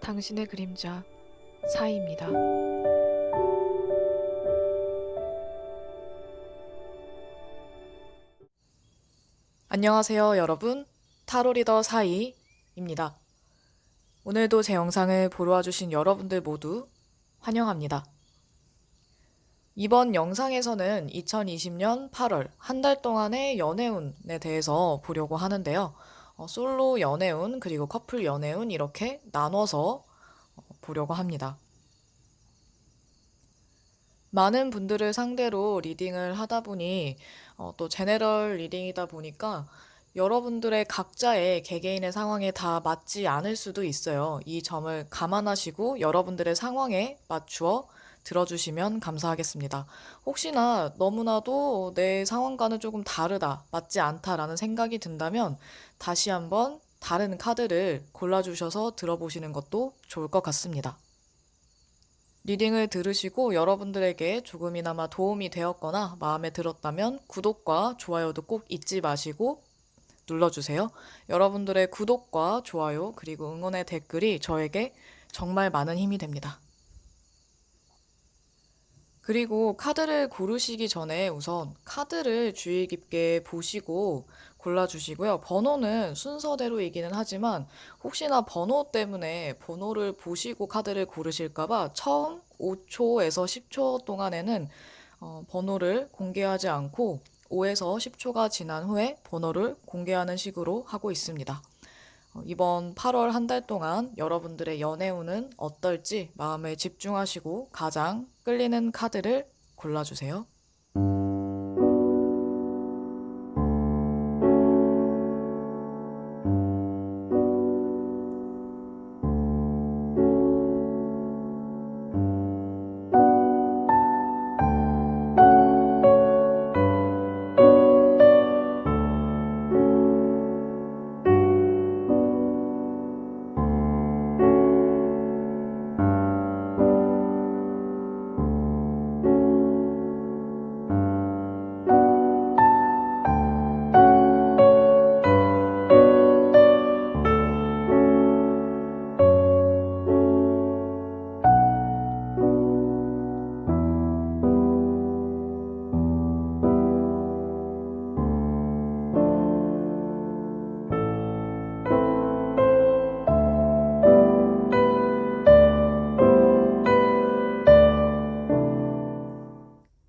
당신의 그림자 사이입니다. 안녕하세요, 여러분. 타로 리더 사이입니다. 오늘도 제 영상을 보러 와주신 여러분들 모두 환영합니다. 이번 영상에서는 2020년 8월 한 달 동안의 연애운에 대해서 보려고 하는데요. 솔로 연애운 그리고 커플 연애운 이렇게 나눠서 보려고 합니다. 많은 분들을 상대로 리딩을 하다 보니 또 제네럴 리딩이다 보니까 여러분들의 각자의 개개인의 상황에 다 맞지 않을 수도 있어요. 이 점을 감안하시고 여러분들의 상황에 맞추어 들어주시면 감사하겠습니다. 혹시나 너무나도 내 상황과는 조금 다르다, 맞지 않다라는 생각이 든다면 다시 한번 다른 카드를 골라주셔서 들어보시는 것도 좋을 것 같습니다. 리딩을 들으시고 여러분들에게 조금이나마 도움이 되었거나 마음에 들었다면 구독과 좋아요도 꼭 잊지 마시고 눌러주세요. 여러분들의 구독과 좋아요 그리고 응원의 댓글이 저에게 정말 많은 힘이 됩니다. 그리고 카드를 고르시기 전에 우선 카드를 주의 깊게 보시고 골라주시고요. 번호는 순서대로이기는 하지만 혹시나 번호 때문에 번호를 보시고 카드를 고르실까봐 처음 5초에서 10초 동안에는 번호를 공개하지 않고 5에서 10초가 지난 후에 번호를 공개하는 식으로 하고 있습니다. 이번 8월 한 달 동안 여러분들의 연애운은 어떨지 마음에 집중하시고 가장 끌리는 카드를 골라주세요.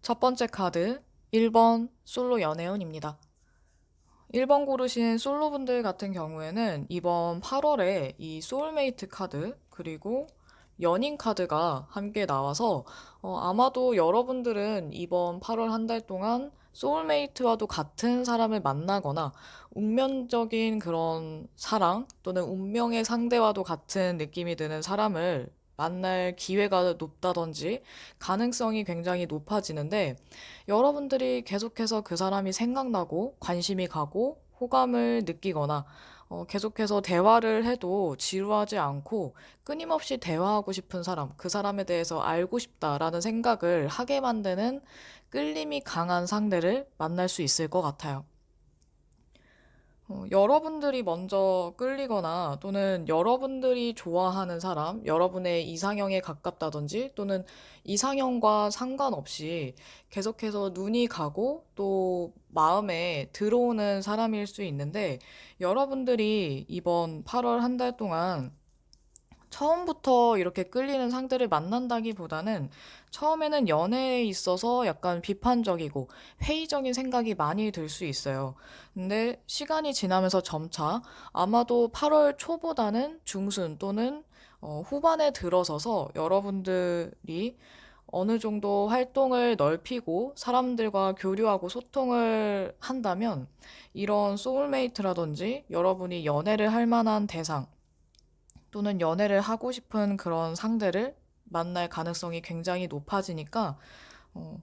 첫 번째 카드, 1번 솔로 연애운입니다. 1번 고르신 솔로분들 같은 경우에는 이번 8월에 이 소울메이트 카드, 그리고 연인 카드가 함께 나와서 아마도 여러분들은 이번 8월 한 달 동안 소울메이트와도 같은 사람을 만나거나 운명적인 그런 사랑 또는 운명의 상대와도 같은 느낌이 드는 사람을 만날 기회가 높다든지 가능성이 굉장히 높아지는데 여러분들이 계속해서 그 사람이 생각나고 관심이 가고 호감을 느끼거나 계속해서 대화를 해도 지루하지 않고 끊임없이 대화하고 싶은 사람, 그 사람에 대해서 알고 싶다라는 생각을 하게 만드는 끌림이 강한 상대를 만날 수 있을 것 같아요. 여러분들이 먼저 끌리거나 또는 여러분들이 좋아하는 사람, 여러분의 이상형에 가깝다든지 또는 이상형과 상관없이 계속해서 눈이 가고 또 마음에 들어오는 사람일 수 있는데 여러분들이 이번 8월 한 달 동안 처음부터 이렇게 끌리는 상대를 만난다기보다는 처음에는 연애에 있어서 약간 비판적이고 회의적인 생각이 많이 들 수 있어요. 근데 시간이 지나면서 점차 아마도 8월 초보다는 중순 또는 후반에 들어서서 여러분들이 어느 정도 활동을 넓히고 사람들과 교류하고 소통을 한다면 이런 소울메이트라든지 여러분이 연애를 할 만한 대상 또는 연애를 하고 싶은 그런 상대를 만날 가능성이 굉장히 높아지니까 어,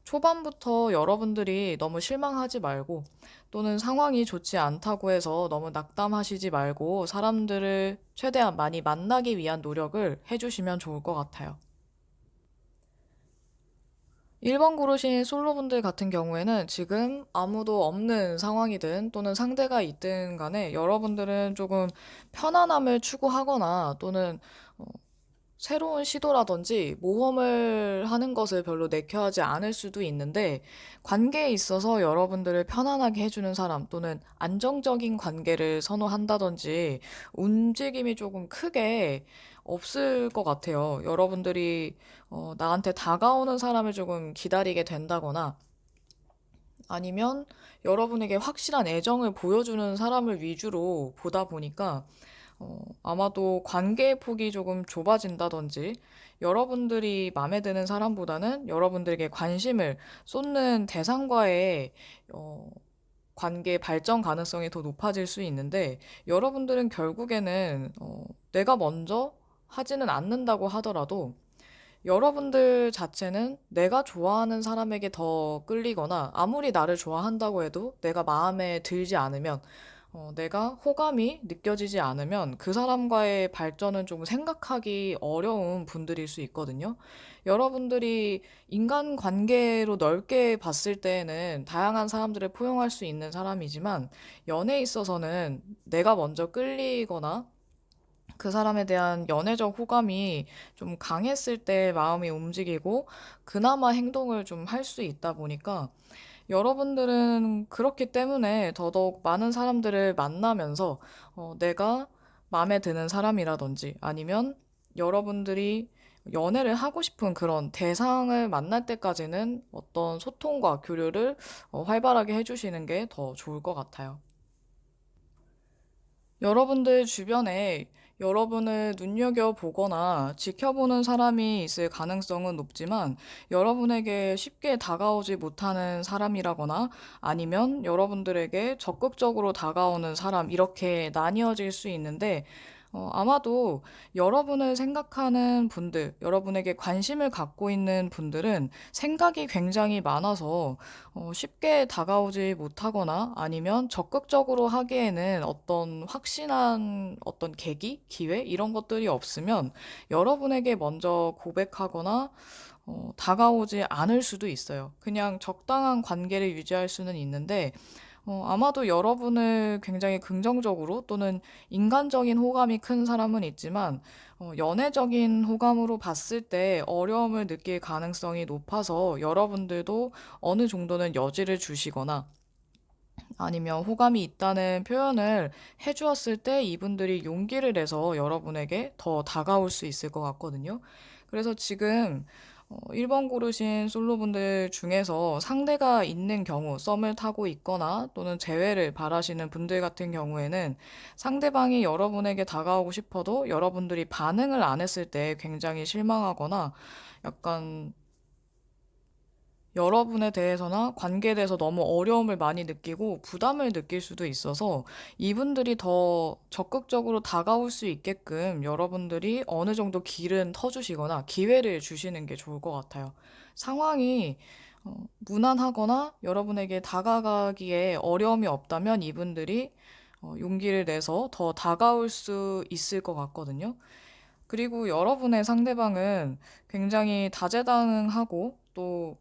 초반부터 여러분들이 너무 실망하지 말고 또는 상황이 좋지 않다고 해서 너무 낙담하시지 말고 사람들을 최대한 많이 만나기 위한 노력을 해주시면 좋을 것 같아요. 1번 고르신 솔로분들 같은 경우에는 지금 아무도 없는 상황이든 또는 상대가 있든 간에 여러분들은 조금 편안함을 추구하거나 또는 새로운 시도라든지 모험을 하는 것을 별로 내켜하지 않을 수도 있는데, 관계에 있어서 여러분들을 편안하게 해주는 사람 또는 안정적인 관계를 선호한다든지 움직임이 조금 크게 없을 것 같아요. 여러분들이 나한테 다가오는 사람을 조금 기다리게 된다거나 아니면 여러분에게 확실한 애정을 보여주는 사람을 위주로 보다 보니까 아마도 관계의 폭이 조금 좁아진다든지 여러분들이 마음에 드는 사람보다는 여러분들에게 관심을 쏟는 대상과의 어, 관계 발전 가능성이 더 높아질 수 있는데, 여러분들은 결국에는 내가 먼저 하지는 않는다고 하더라도 여러분들 자체는 내가 좋아하는 사람에게 더 끌리거나, 아무리 나를 좋아한다고 해도 내가 마음에 들지 않으면, 내가 호감이 느껴지지 않으면 그 사람과의 발전은 좀 생각하기 어려운 분들일 수 있거든요. 여러분들이 인간 관계로 넓게 봤을 때에는 다양한 사람들을 포용할 수 있는 사람이지만, 연애에 있어서는 내가 먼저 끌리거나 그 사람에 대한 연애적 호감이 좀 강했을 때 마음이 움직이고 그나마 행동을 좀 할 수 있다 보니까, 여러분들은 그렇기 때문에 더더욱 많은 사람들을 만나면서 내가 마음에 드는 사람이라든지 아니면 여러분들이 연애를 하고 싶은 그런 대상을 만날 때까지는 어떤 소통과 교류를 활발하게 해주시는 게 더 좋을 것 같아요. 여러분들 주변에 여러분을 눈여겨보거나 지켜보는 사람이 있을 가능성은 높지만, 여러분에게 쉽게 다가오지 못하는 사람이라거나 아니면 여러분들에게 적극적으로 다가오는 사람, 이렇게 나뉘어질 수 있는데, 아마도 여러분을 생각하는 분들, 여러분에게 관심을 갖고 있는 분들은 생각이 굉장히 많아서 쉽게 다가오지 못하거나 아니면 적극적으로 하기에는 어떤 확신한 어떤 계기, 기회 이런 것들이 없으면 여러분에게 먼저 고백하거나 다가오지 않을 수도 있어요. 그냥 적당한 관계를 유지할 수는 있는데, 아마도 여러분을 굉장히 긍정적으로 또는 인간적인 호감이 큰 사람은 있지만, 연애적인 호감으로 봤을 때 어려움을 느낄 가능성이 높아서 여러분들도 어느 정도는 여지를 주시거나 아니면 호감이 있다는 표현을 해주었을 때 이분들이 용기를 내서 여러분에게 더 다가올 수 있을 것 같거든요. 그래서 지금 1번 고르신 솔로분들 중에서 상대가 있는 경우, 썸을 타고 있거나 또는 재회를 바라시는 분들 같은 경우에는 상대방이 여러분에게 다가오고 싶어도 여러분들이 반응을 안 했을 때 굉장히 실망하거나 약간 여러분에 대해서나 관계에 대해서 너무 어려움을 많이 느끼고 부담을 느낄 수도 있어서, 이분들이 더 적극적으로 다가올 수 있게끔 여러분들이 어느 정도 길은 터주시거나 기회를 주시는 게 좋을 것 같아요. 상황이 무난하거나 여러분에게 다가가기에 어려움이 없다면 이분들이 용기를 내서 더 다가올 수 있을 것 같거든요. 그리고 여러분의 상대방은 굉장히 다재다능하고 또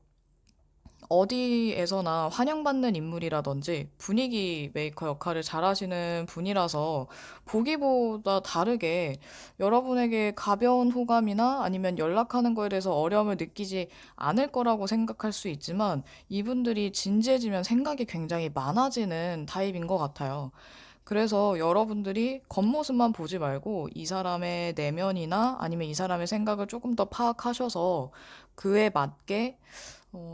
어디에서나 환영받는 인물이라든지 분위기 메이커 역할을 잘하시는 분이라서, 보기보다 다르게 여러분에게 가벼운 호감이나 아니면 연락하는 거에 대해서 어려움을 느끼지 않을 거라고 생각할 수 있지만, 이분들이 진지해지면 생각이 굉장히 많아지는 타입인 것 같아요. 그래서 여러분들이 겉모습만 보지 말고 이 사람의 내면이나 아니면 이 사람의 생각을 조금 더 파악하셔서 그에 맞게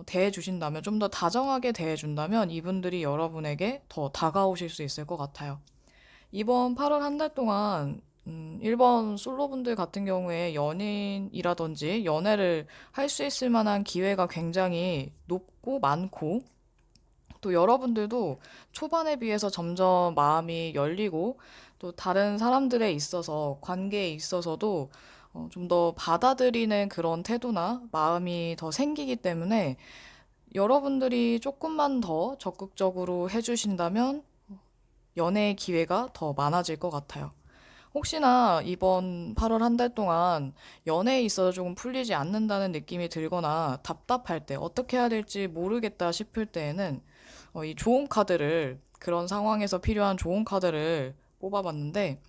대해주신다면, 좀 더 다정하게 대해준다면 이분들이 여러분에게 더 다가오실 수 있을 것 같아요. 이번 8월 한 달 동안 1번 솔로분들 같은 경우에 연인이라든지 연애를 할 수 있을 만한 기회가 굉장히 높고 많고, 또 여러분들도 초반에 비해서 점점 마음이 열리고 또 다른 사람들에 있어서 관계에 있어서도 좀 더 받아들이는 그런 태도나 마음이 더 생기기 때문에, 여러분들이 조금만 더 적극적으로 해주신다면 연애의 기회가 더 많아질 것 같아요. 혹시나 이번 8월 한 달 동안 연애에 있어서 조금 풀리지 않는다는 느낌이 들거나 답답할 때, 어떻게 해야 될지 모르겠다 싶을 때에는 이 좋은 카드를, 그런 상황에서 필요한 좋은 카드를 뽑아봤는데,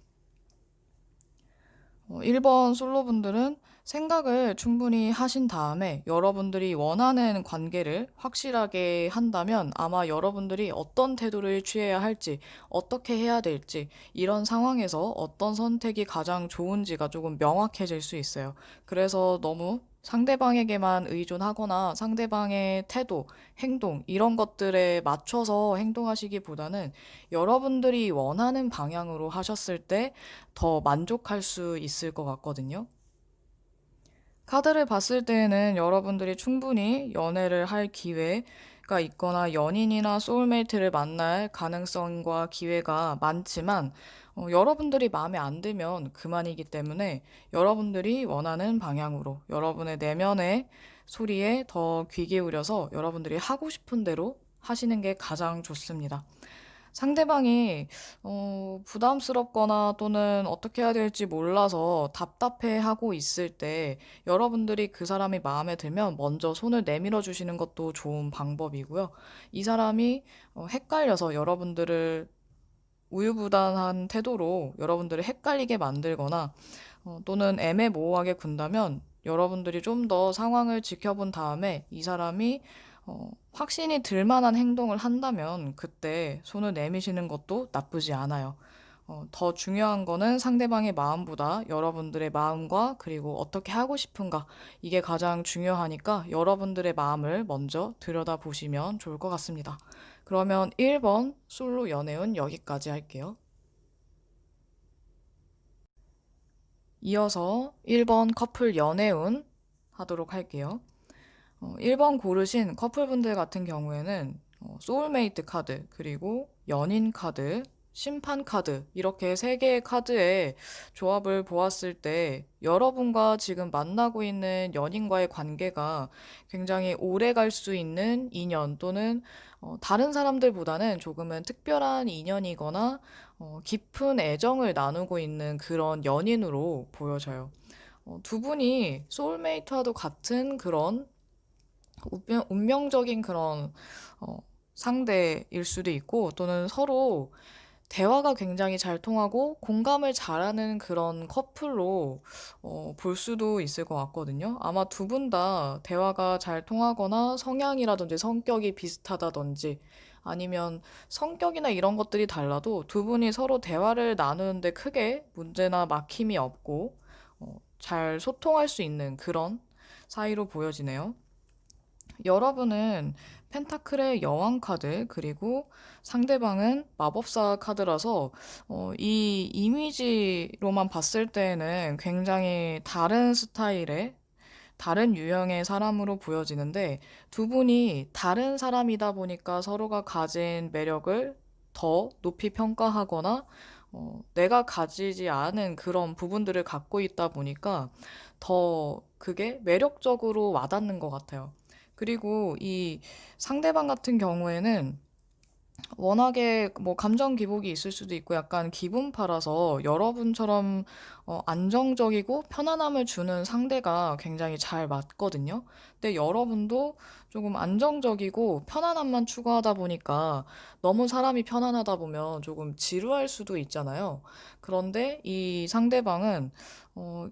1번 솔로분들은 생각을 충분히 하신 다음에 여러분들이 원하는 관계를 확실하게 한다면 아마 여러분들이 어떤 태도를 취해야 할지, 어떻게 해야 될지, 이런 상황에서 어떤 선택이 가장 좋은지가 조금 명확해질 수 있어요. 그래서 너무 상대방에게만 의존하거나 상대방의 태도, 행동, 이런 것들에 맞춰서 행동하시기보다는 여러분들이 원하는 방향으로 하셨을 때 더 만족할 수 있을 것 같거든요. 카드를 봤을 때에는 여러분들이 충분히 연애를 할 기회가 있거나 연인이나 소울메이트를 만날 가능성과 기회가 많지만 여러분들이 마음에 안 들면 그만이기 때문에 여러분들이 원하는 방향으로 여러분의 내면의 소리에 더 귀 기울여서 여러분들이 하고 싶은 대로 하시는 게 가장 좋습니다. 상대방이 부담스럽거나 또는 어떻게 해야 될지 몰라서 답답해하고 있을 때 여러분들이 그 사람이 마음에 들면 먼저 손을 내밀어 주시는 것도 좋은 방법이고요. 이 사람이 헷갈려서 여러분들을 우유부단한 태도로 여러분들을 헷갈리게 만들거나 또는 애매모호하게 군다면 여러분들이 좀 더 상황을 지켜본 다음에 이 사람이 확신이 들 만한 행동을 한다면 그때 손을 내미시는 것도 나쁘지 않아요. 더 중요한 거는 상대방의 마음보다 여러분들의 마음과 그리고 어떻게 하고 싶은가 이게 가장 중요하니까 여러분들의 마음을 먼저 들여다보시면 좋을 것 같습니다. 그러면 1번 솔로 연애운 여기까지 할게요. 이어서 1번 커플 연애운 하도록 할게요. 1번 고르신 커플분들 같은 경우에는 소울메이트 카드, 그리고 연인 카드, 심판 카드, 이렇게 세 개의 카드의 조합을 보았을 때 여러분과 지금 만나고 있는 연인과의 관계가 굉장히 오래 갈 수 있는 인연 또는 다른 사람들보다는 조금은 특별한 인연이거나 깊은 애정을 나누고 있는 그런 연인으로 보여져요. 두 분이 소울메이트와도 같은 그런 운명적인 그런 어, 상대일 수도 있고 또는 서로 대화가 굉장히 잘 통하고 공감을 잘하는 그런 커플로 볼 수도 있을 것 같거든요. 아마 두 분 다 대화가 잘 통하거나 성향이라든지 성격이 비슷하다든지 아니면 성격이나 이런 것들이 달라도 두 분이 서로 대화를 나누는데 크게 문제나 막힘이 없고 잘 소통할 수 있는 그런 사이로 보여지네요. 여러분은 펜타클의 여왕 카드, 그리고 상대방은 마법사 카드라서, 이 이미지로만 봤을 때에는 굉장히 다른 스타일의, 다른 유형의 사람으로 보여지는데, 두 분이 다른 사람이다 보니까 서로가 가진 매력을 더 높이 평가하거나, 내가 가지지 않은 그런 부분들을 갖고 있다 보니까 더 그게 매력적으로 와닿는 것 같아요. 그리고 이 상대방 같은 경우에는 워낙에 뭐 감정 기복이 있을 수도 있고 약간 기분파라서 여러분처럼 안정적이고 편안함을 주는 상대가 굉장히 잘 맞거든요. 근데 여러분도 조금 안정적이고 편안함만 추구하다 보니까 너무 사람이 편안하다 보면 조금 지루할 수도 있잖아요. 그런데 이 상대방은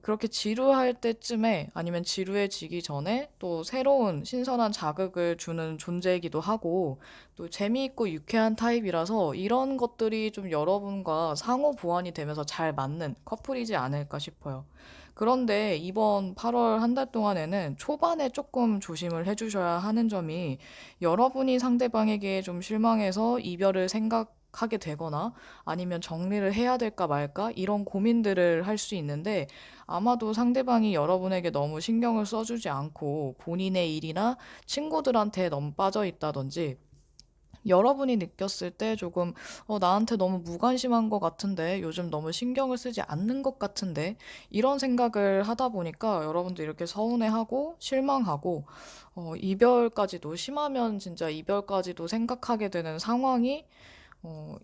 그렇게 지루할 때쯤에 아니면 지루해지기 전에 또 새로운 신선한 자극을 주는 존재이기도 하고 또 재미있고 유쾌한 타입이라서 이런 것들이 좀 여러분과 상호 보완이 되면서 잘 맞는 커플이지 않을까 싶어요. 그런데 이번 8월 한 달 동안에는 초반에 조금 조심을 해주셔야 하는 점이 여러분이 상대방에게 좀 실망해서 이별을 생각하게 되거나 아니면 정리를 해야 될까 말까 이런 고민들을 할 수 있는데 아마도 상대방이 여러분에게 너무 신경을 써주지 않고 본인의 일이나 친구들한테 너무 빠져 있다든지 여러분이 느꼈을 때 조금 나한테 너무 무관심한 것 같은데 요즘 너무 신경을 쓰지 않는 것 같은데 이런 생각을 하다 보니까 여러분도 이렇게 서운해하고 실망하고 이별까지도 심하면 진짜 이별까지도 생각하게 되는 상황이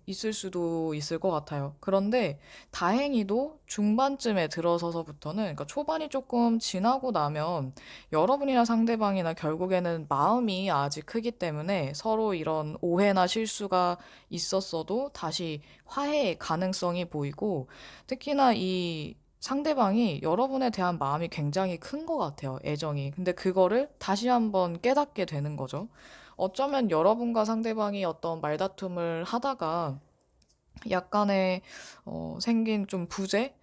있을 수도 있을 것 같아요. 그런데 다행히도 중반쯤에 들어서서부터는, 그러니까 초반이 조금 지나고 나면 여러분이나 상대방이나 결국에는 마음이 아직 크기 때문에 서로 이런 오해나 실수가 있었어도 다시 화해의 가능성이 보이고 특히나 이 상대방이 여러분에 대한 마음이 굉장히 큰 것 같아요, 애정이. 근데 그거를 다시 한번 깨닫게 되는 거죠. 어쩌면 여러분과 상대방이 어떤 말다툼을 하다가 약간의 생긴 좀 부재?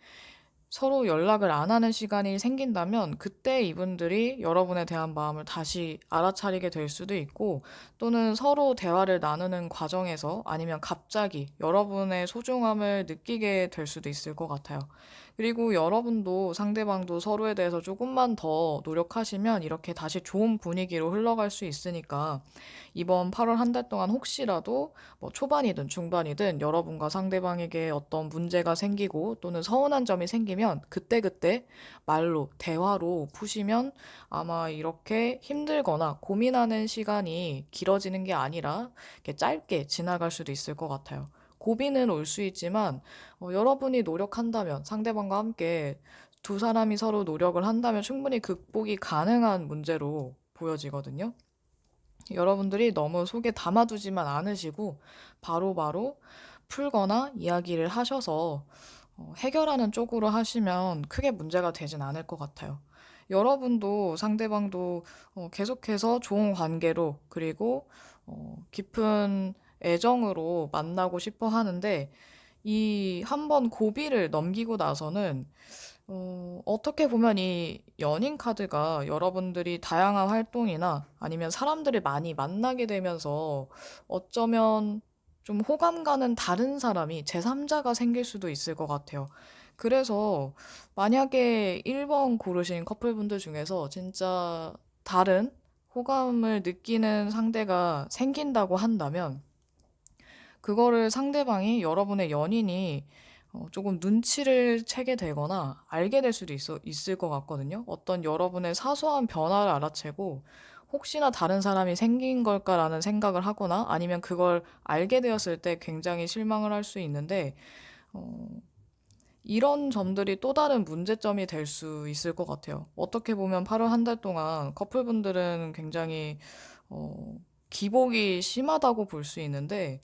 서로 연락을 안 하는 시간이 생긴다면 그때 이분들이 여러분에 대한 마음을 다시 알아차리게 될 수도 있고 또는 서로 대화를 나누는 과정에서 아니면 갑자기 여러분의 소중함을 느끼게 될 수도 있을 것 같아요. 그리고 여러분도 상대방도 서로에 대해서 조금만 더 노력하시면 이렇게 다시 좋은 분위기로 흘러갈 수 있으니까 이번 8월 한 달 동안 혹시라도 뭐 초반이든 중반이든 여러분과 상대방에게 어떤 문제가 생기고 또는 서운한 점이 생기면 그때그때 말로, 대화로 푸시면 아마 이렇게 힘들거나 고민하는 시간이 길어지는 게 아니라 이렇게 짧게 지나갈 수도 있을 것 같아요. 고비는 올 수 있지만 여러분이 노력한다면 상대방과 함께 두 사람이 서로 노력을 한다면 충분히 극복이 가능한 문제로 보여지거든요. 여러분들이 너무 속에 담아두지만 않으시고 바로바로 풀거나 이야기를 하셔서 해결하는 쪽으로 하시면 크게 문제가 되진 않을 것 같아요. 여러분도 상대방도 계속해서 좋은 관계로 그리고 깊은 애정으로 만나고 싶어 하는데 이 한 번 고비를 넘기고 나서는 어떻게 보면 이 연인 카드가 여러분들이 다양한 활동이나 아니면 사람들을 많이 만나게 되면서 어쩌면 좀 호감 가는 다른 사람이 제3자가 생길 수도 있을 것 같아요. 그래서 만약에 1번 고르신 커플분들 중에서 진짜 다른 호감을 느끼는 상대가 생긴다고 한다면 그거를 상대방이 여러분의 연인이 조금 눈치를 채게 되거나 알게 될 수도 있을 것 같거든요. 어떤 여러분의 사소한 변화를 알아채고 혹시나 다른 사람이 생긴 걸까라는 생각을 하거나 아니면 그걸 알게 되었을 때 굉장히 실망을 할 수 있는데 어, 이런 점들이 또 다른 문제점이 될 수 있을 것 같아요. 어떻게 보면 8월 한 달 동안 커플분들은 굉장히 어, 기복이 심하다고 볼 수 있는데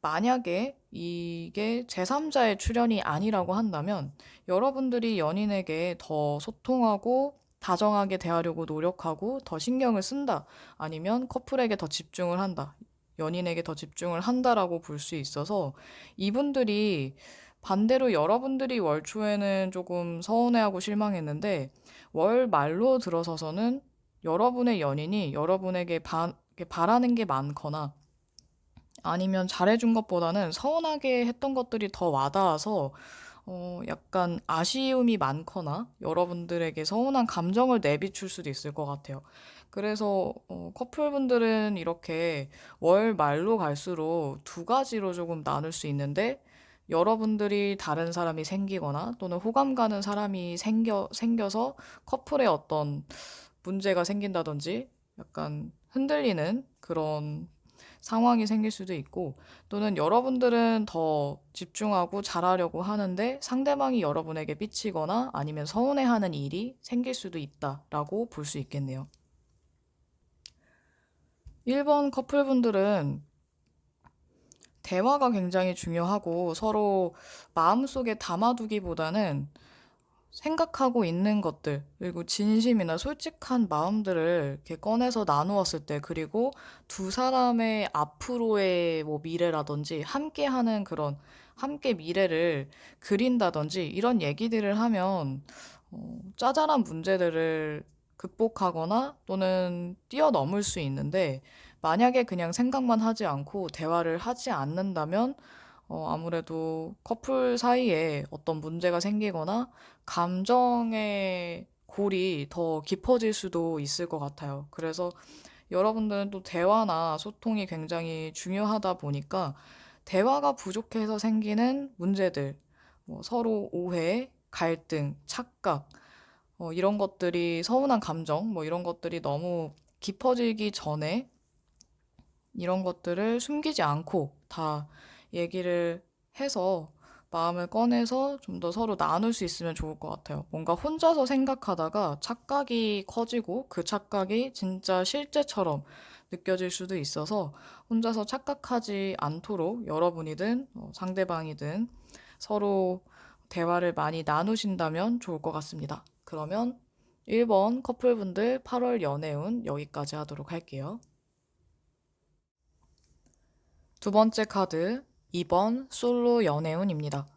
만약에 이게 제3자의 출연이 아니라고 한다면 여러분들이 연인에게 더 소통하고 다정하게 대하려고 노력하고 더 신경을 쓴다. 아니면 커플에게 더 집중을 한다. 연인에게 더 집중을 한다라고 볼 수 있어서 이분들이 반대로 여러분들이 월 초에는 조금 서운해하고 실망했는데 월 말로 들어서서는 여러분의 연인이 여러분에게 이렇게 바라는 게 많거나 아니면 잘해준 것보다는 서운하게 했던 것들이 더 와닿아서 약간 아쉬움이 많거나 여러분들에게 서운한 감정을 내비출 수도 있을 것 같아요. 그래서 커플분들은 이렇게 월 말로 갈수록 두 가지로 조금 나눌 수 있는데 여러분들이 다른 사람이 생기거나 또는 호감 가는 사람이 생겨서 커플에 어떤 문제가 생긴다든지 약간 흔들리는 그런 상황이 생길 수도 있고 또는 여러분들은 더 집중하고 잘하려고 하는데 상대방이 여러분에게 삐치거나 아니면 서운해하는 일이 생길 수도 있다라고 볼 수 있겠네요. 1번 커플분들은 대화가 굉장히 중요하고 서로 마음속에 담아두기보다는 생각하고 있는 것들, 그리고 진심이나 솔직한 마음들을 이렇게 꺼내서 나누었을 때, 그리고 두 사람의 앞으로의 뭐 미래라든지, 함께하는 그런, 함께 미래를 그린다든지, 이런 얘기들을 하면, 짜잘한 문제들을 극복하거나 또는 뛰어넘을 수 있는데, 만약에 그냥 생각만 하지 않고 대화를 하지 않는다면, 아무래도 커플 사이에 어떤 문제가 생기거나 감정의 골이 더 깊어질 수도 있을 것 같아요. 그래서 여러분들은 또 대화나 소통이 굉장히 중요하다 보니까 대화가 부족해서 생기는 문제들, 뭐 서로 오해, 갈등, 착각, 이런 것들이 서운한 감정, 뭐 이런 것들이 너무 깊어지기 전에 이런 것들을 숨기지 않고 다 얘기를 해서 마음을 꺼내서 좀 더 서로 나눌 수 있으면 좋을 것 같아요. 뭔가 혼자서 생각하다가 착각이 커지고 그 착각이 진짜 실제처럼 느껴질 수도 있어서 혼자서 착각하지 않도록 여러분이든 상대방이든 서로 대화를 많이 나누신다면 좋을 것 같습니다. 그러면 1번 커플분들 8월 연애운 여기까지 하도록 할게요. 두 번째 카드, 2번 솔로 연애운입니다.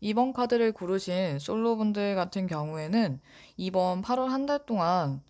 2번 카드를 고르신 솔로분들 같은 경우에는 이번 8월 한 달 동안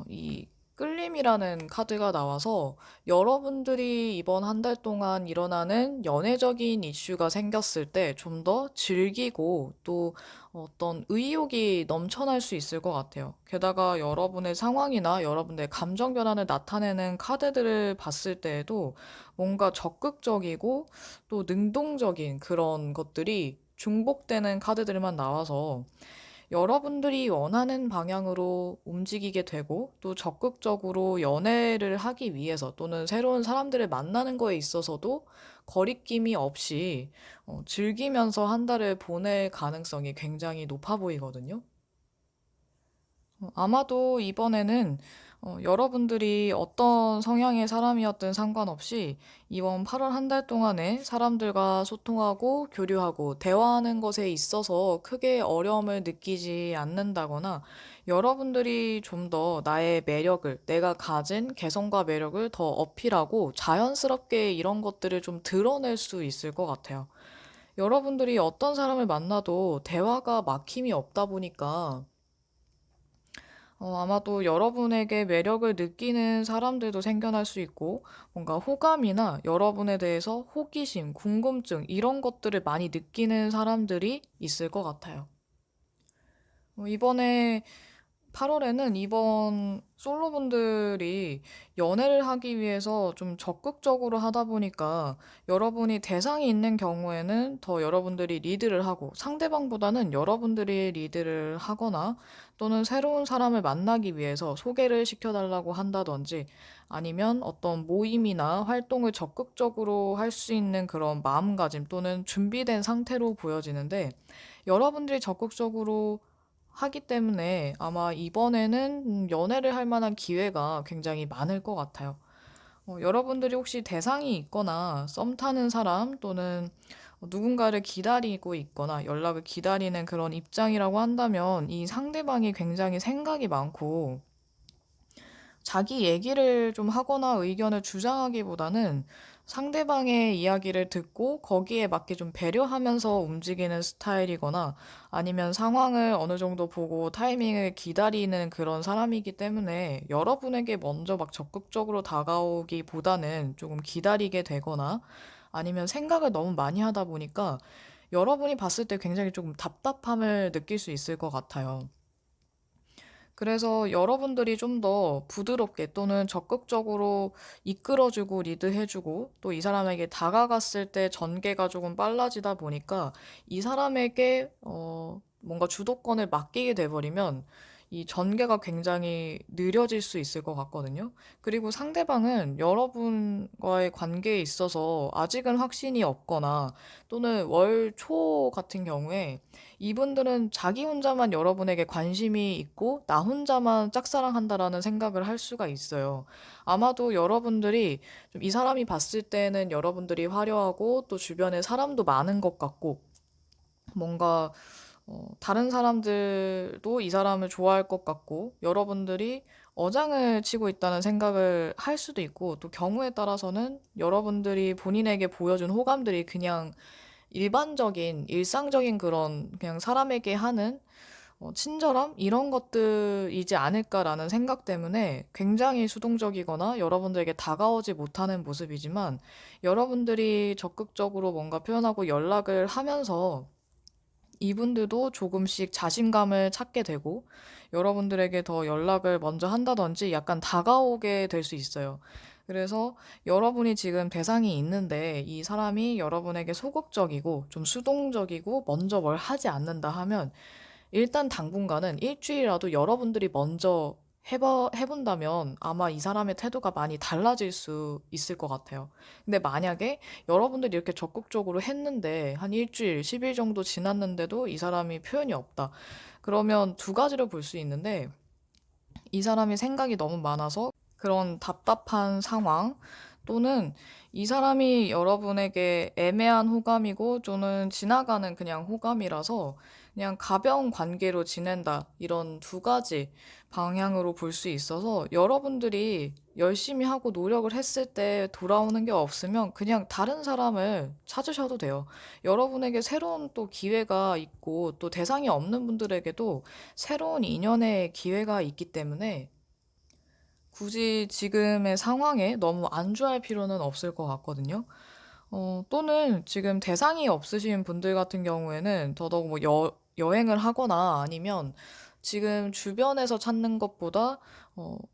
이 끌림이라는 카드가 나와서 여러분들이 이번 한 달 동안 일어나는 연애적인 이슈가 생겼을 때 좀 더 즐기고 또 어떤 의욕이 넘쳐날 수 있을 것 같아요. 게다가 여러분의 상황이나 여러분의 감정 변화를 나타내는 카드들을 봤을 때에도 뭔가 적극적이고 또 능동적인 그런 것들이 중복되는 카드들만 나와서 여러분들이 원하는 방향으로 움직이게 되고 또 적극적으로 연애를 하기 위해서 또는 새로운 사람들을 만나는 거에 있어서도 거리낌이 없이 즐기면서 한 달을 보낼 가능성이 굉장히 높아 보이거든요. 아마도 이번에는 여러분들이 어떤 성향의 사람이었든 상관없이 이번 8월 한 달 동안에 사람들과 소통하고 교류하고 대화하는 것에 있어서 크게 어려움을 느끼지 않는다거나 여러분들이 좀 더 나의 매력을, 내가 가진 개성과 매력을 더 어필하고 자연스럽게 이런 것들을 좀 드러낼 수 있을 것 같아요. 여러분들이 어떤 사람을 만나도 대화가 막힘이 없다 보니까 아마도 여러분에게 매력을 느끼는 사람들도 생겨날 수 있고, 뭔가 호감이나 여러분에 대해서 호기심, 궁금증, 이런 것들을 많이 느끼는 사람들이 있을 것 같아요. 이번에 8월에는 이번 솔로분들이 연애를 하기 위해서 좀 적극적으로 하다 보니까 여러분이 대상이 있는 경우에는 더 여러분들이 리드를 하고 상대방보다는 여러분들이 리드를 하거나 또는 새로운 사람을 만나기 위해서 소개를 시켜달라고 한다든지 아니면 어떤 모임이나 활동을 적극적으로 할 수 있는 그런 마음가짐 또는 준비된 상태로 보여지는데 여러분들이 적극적으로 하기 때문에 아마 이번에는 연애를 할 만한 기회가 굉장히 많을 것 같아요. 여러분들이 혹시 대상이 있거나 썸 타는 사람 또는 누군가를 기다리고 있거나 연락을 기다리는 그런 입장이라고 한다면 이 상대방이 굉장히 생각이 많고 자기 얘기를 좀 하거나 의견을 주장하기보다는 상대방의 이야기를 듣고 거기에 맞게 좀 배려하면서 움직이는 스타일이거나 아니면 상황을 어느 정도 보고 타이밍을 기다리는 그런 사람이기 때문에 여러분에게 먼저 막 적극적으로 다가오기보다는 조금 기다리게 되거나 아니면 생각을 너무 많이 하다 보니까 여러분이 봤을 때 굉장히 조금 답답함을 느낄 수 있을 것 같아요. 그래서 여러분들이 좀 더 부드럽게 또는 적극적으로 이끌어주고 리드해주고 또 이 사람에게 다가갔을 때 전개가 조금 빨라지다 보니까 이 사람에게 뭔가 주도권을 맡기게 돼버리면 이 전개가 굉장히 느려질 수 있을 것 같거든요. 그리고 상대방은 여러분과의 관계에 있어서 아직은 확신이 없거나 또는 월 초 같은 경우에 이분들은 자기 혼자만 여러분에게 관심이 있고 나 혼자만 짝사랑한다라는 생각을 할 수가 있어요. 아마도 여러분들이 좀 이 사람이 봤을 때는 여러분들이 화려하고 또 주변에 사람도 많은 것 같고 뭔가 다른 사람들도 이 사람을 좋아할 것 같고 여러분들이 어장을 치고 있다는 생각을 할 수도 있고 또 경우에 따라서는 여러분들이 본인에게 보여준 호감들이 그냥 일반적인 일상적인 그런 그냥 사람에게 하는 친절함 이런 것들이지 않을까라는 생각 때문에 굉장히 수동적이거나 여러분들에게 다가오지 못하는 모습이지만 여러분들이 적극적으로 뭔가 표현하고 연락을 하면서 이분들도 조금씩 자신감을 찾게 되고 여러분들에게 더 연락을 먼저 한다든지 약간 다가오게 될 수 있어요. 그래서 여러분이 지금 대상이 있는데 이 사람이 여러분에게 소극적이고 좀 수동적이고 먼저 뭘 하지 않는다 하면 일단 당분간은 일주일이라도 여러분들이 먼저 해본다면 아마 이 사람의 태도가 많이 달라질 수 있을 것 같아요. 근데 만약에 여러분들이 이렇게 적극적으로 했는데 한 일주일, 10일 정도 지났는데도 이 사람이 표현이 없다. 그러면 두 가지로 볼 수 있는데 이 사람이 생각이 너무 많아서 그런 답답한 상황 또는 이 사람이 여러분에게 애매한 호감이고 또는 지나가는 그냥 호감이라서 그냥 가벼운 관계로 지낸다. 이런 두 가지 방향으로 볼 수 있어서 여러분들이 열심히 하고 노력을 했을 때 돌아오는 게 없으면 그냥 다른 사람을 찾으셔도 돼요. 여러분에게 새로운 또 기회가 있고 또 대상이 없는 분들에게도 새로운 인연의 기회가 있기 때문에 굳이 지금의 상황에 너무 안주할 필요는 없을 것 같거든요. 또는 지금 대상이 없으신 분들 같은 경우에는 더더욱 뭐 여행을 하거나 아니면 지금 주변에서 찾는 것보다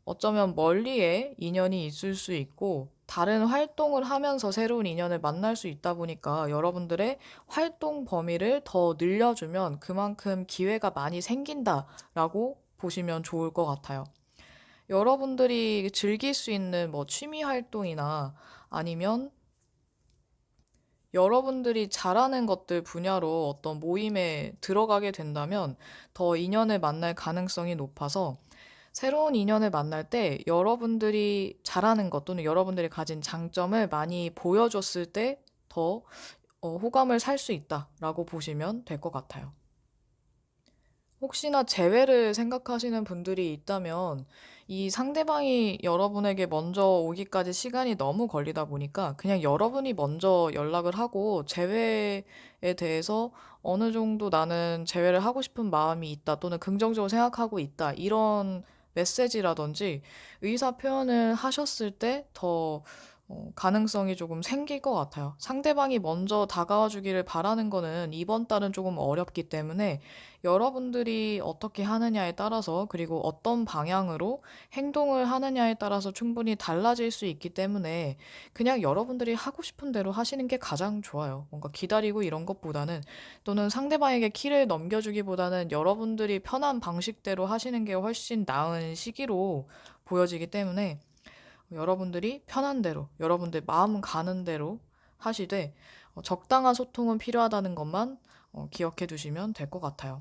어쩌면 멀리에 인연이 있을 수 있고 다른 활동을 하면서 새로운 인연을 만날 수 있다 보니까 여러분들의 활동 범위를 더 늘려주면 그만큼 기회가 많이 생긴다라고 보시면 좋을 것 같아요. 여러분들이 즐길 수 있는 뭐 취미 활동이나 아니면 여러분들이 잘하는 것들 분야로 어떤 모임에 들어가게 된다면 더 인연을 만날 가능성이 높아서 새로운 인연을 만날 때 여러분들이 잘하는 것 또는 여러분들이 가진 장점을 많이 보여줬을 때 더 호감을 살 수 있다라고 보시면 될 것 같아요. 혹시나 재회를 생각하시는 분들이 있다면 이 상대방이 여러분에게 먼저 오기까지 시간이 너무 걸리다 보니까 그냥 여러분이 먼저 연락을 하고 재회에 대해서 어느 정도 나는 재회를 하고 싶은 마음이 있다 또는 긍정적으로 생각하고 있다 이런 메시지라든지 의사 표현을 하셨을 때 더 가능성이 조금 생길 것 같아요. 상대방이 먼저 다가와 주기를 바라는 거는 이번 달은 조금 어렵기 때문에 여러분들이 어떻게 하느냐에 따라서 그리고 어떤 방향으로 행동을 하느냐에 따라서 충분히 달라질 수 있기 때문에 그냥 여러분들이 하고 싶은 대로 하시는 게 가장 좋아요. 뭔가 기다리고 이런 것보다는 또는 상대방에게 키를 넘겨주기보다는 여러분들이 편한 방식대로 하시는 게 훨씬 나은 시기로 보여지기 때문에 여러분들이 편한 대로, 여러분들 마음 가는 대로 하시되 적당한 소통은 필요하다는 것만 기억해 두시면 될 것 같아요.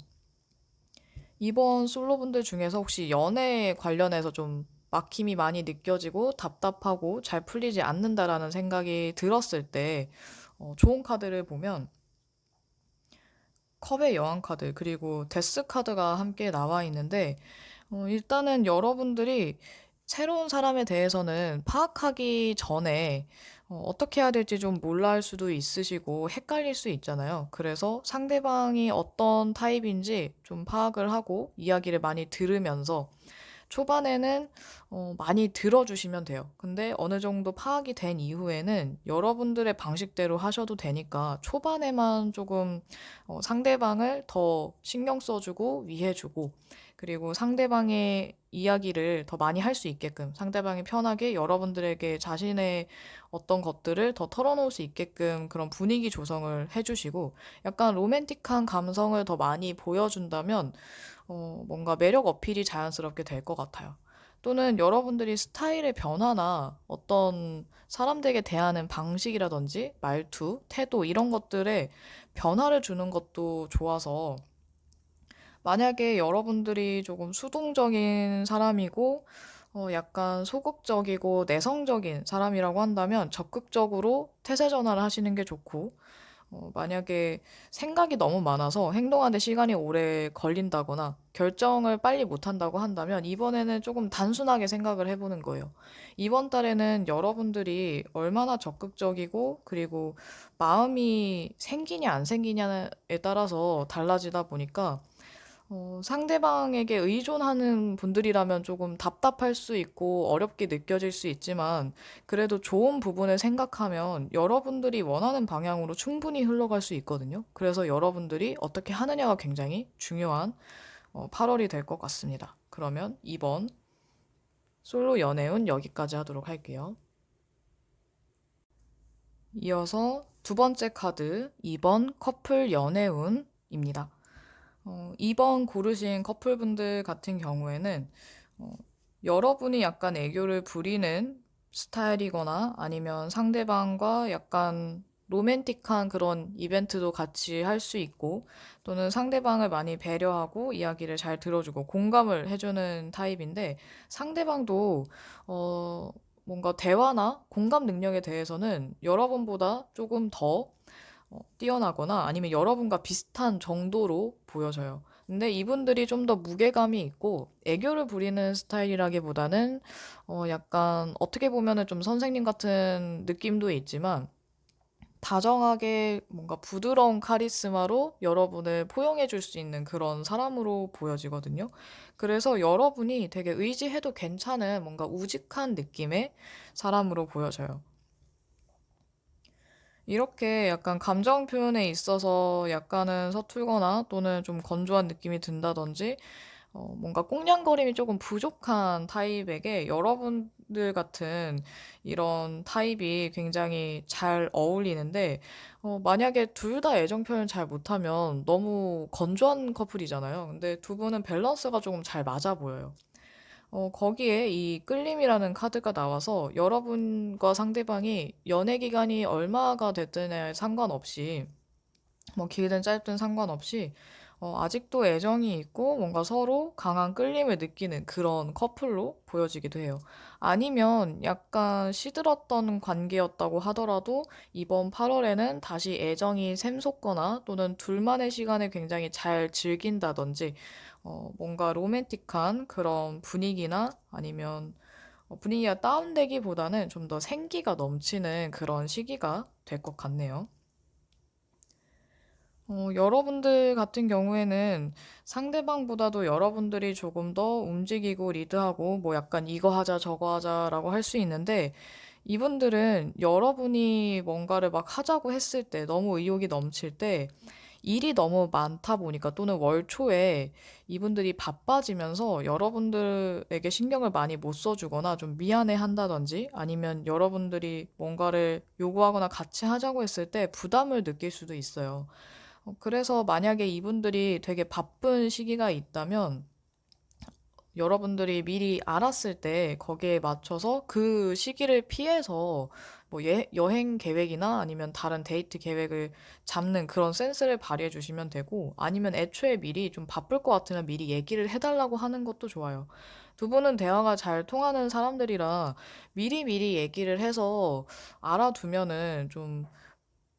이번 솔로분들 중에서 혹시 연애 관련해서 좀 막힘이 많이 느껴지고 답답하고 잘 풀리지 않는다라는 생각이 들었을 때 좋은 카드를 보면 컵의 여왕 카드 그리고 데스 카드가 함께 나와 있는데 일단은 여러분들이 새로운 사람에 대해서는 파악하기 전에 어떻게 해야 될지 좀 몰라 할 수도 있으시고 헷갈릴 수 있잖아요. 그래서 상대방이 어떤 타입인지 좀 파악을 하고 이야기를 많이 들으면서 초반에는 많이 들어주시면 돼요. 근데 어느 정도 파악이 된 이후에는 여러분들의 방식대로 하셔도 되니까 초반에만 조금 상대방을 더 신경 써주고 위해주고 그리고 상대방의 이야기를 더 많이 할 수 있게끔 상대방이 편하게 여러분들에게 자신의 어떤 것들을 더 털어놓을 수 있게끔 그런 분위기 조성을 해주시고 약간 로맨틱한 감성을 더 많이 보여준다면 뭔가 매력 어필이 자연스럽게 될 것 같아요. 또는 여러분들이 스타일의 변화나 어떤 사람들에게 대하는 방식이라든지 말투, 태도 이런 것들에 변화를 주는 것도 좋아서 만약에 여러분들이 조금 수동적인 사람이고 약간 소극적이고 내성적인 사람이라고 한다면 적극적으로 태세 전환을 하시는 게 좋고 만약에 생각이 너무 많아서 행동하는데 시간이 오래 걸린다거나 결정을 빨리 못 한다고 한다면 이번에는 조금 단순하게 생각을 해보는 거예요. 이번 달에는 여러분들이 얼마나 적극적이고 그리고 마음이 생기냐 안 생기냐에 따라서 달라지다 보니까 상대방에게 의존하는 분들이라면 조금 답답할 수 있고 어렵게 느껴질 수 있지만 그래도 좋은 부분을 생각하면 여러분들이 원하는 방향으로 충분히 흘러갈 수 있거든요. 그래서 여러분들이 어떻게 하느냐가 굉장히 중요한 8월이 될 것 같습니다. 그러면 이번 솔로 연애운 여기까지 하도록 할게요. 이어서 두 번째 카드 2번 커플 연애운입니다. 2번 고르신 커플분들 같은 경우에는 어, 여러분이 약간 애교를 부리는 스타일이거나 아니면 상대방과 약간 로맨틱한 그런 이벤트도 같이 할 수 있고 또는 상대방을 많이 배려하고 이야기를 잘 들어주고 공감을 해주는 타입인데 상대방도 어, 뭔가 대화나 공감 능력에 대해서는 여러분보다 조금 더 뛰어나거나 아니면 여러분과 비슷한 정도로 보여져요. 근데 이분들이 좀 더 무게감이 있고 애교를 부리는 스타일이라기보다는 약간 어떻게 보면은 좀 선생님 같은 느낌도 있지만 다정하게 뭔가 부드러운 카리스마로 여러분을 포용해 줄 수 있는 그런 사람으로 보여지거든요. 그래서 여러분이 되게 의지해도 괜찮은 뭔가 우직한 느낌의 사람으로 보여져요. 이렇게 약간 감정 표현에 있어서 약간은 서툴거나 또는 좀 건조한 느낌이 든다든지 뭔가 꽁냥거림이 조금 부족한 타입에게 여러분들 같은 이런 타입이 굉장히 잘 어울리는데, 만약에 둘 다 애정 표현 잘 못하면 너무 건조한 커플이잖아요. 근데 두 분은 밸런스가 조금 잘 맞아 보여요. 거기에 이 끌림이라는 카드가 나와서 여러분과 상대방이 연애 기간이 얼마가 됐든에 상관없이 뭐 길든 짧든 상관없이 아직도 애정이 있고 뭔가 서로 강한 끌림을 느끼는 그런 커플로 보여지기도 해요. 아니면 약간 시들었던 관계였다고 하더라도 이번 8월에는 다시 애정이 샘솟거나 또는 둘만의 시간을 굉장히 잘 즐긴다든지 뭔가 로맨틱한 그런 분위기나 아니면 분위기가 다운되기보다는 좀 더 생기가 넘치는 그런 시기가 될 것 같네요. 여러분들 같은 경우에는 상대방보다도 여러분들이 조금 더 움직이고 리드하고 뭐 약간 이거 하자 저거 하자라고 할 수 있는데 이분들은 여러분이 뭔가를 막 하자고 했을 때 너무 의욕이 넘칠 때 일이 너무 많다 보니까 또는 월 초에 이분들이 바빠지면서 여러분들에게 신경을 많이 못 써주거나 좀 미안해 한다든지 아니면 여러분들이 뭔가를 요구하거나 같이 하자고 했을 때 부담을 느낄 수도 있어요. 그래서 만약에 이분들이 되게 바쁜 시기가 있다면 여러분들이 미리 알았을 때 거기에 맞춰서 그 시기를 피해서 뭐 여행 계획이나 아니면 다른 데이트 계획을 잡는 그런 센스를 발휘해 주시면 되고 아니면 애초에 미리 좀 바쁠 것 같으면 미리 얘기를 해달라고 하는 것도 좋아요. 두 분은 대화가 잘 통하는 사람들이라 미리 얘기를 해서 알아두면은 좀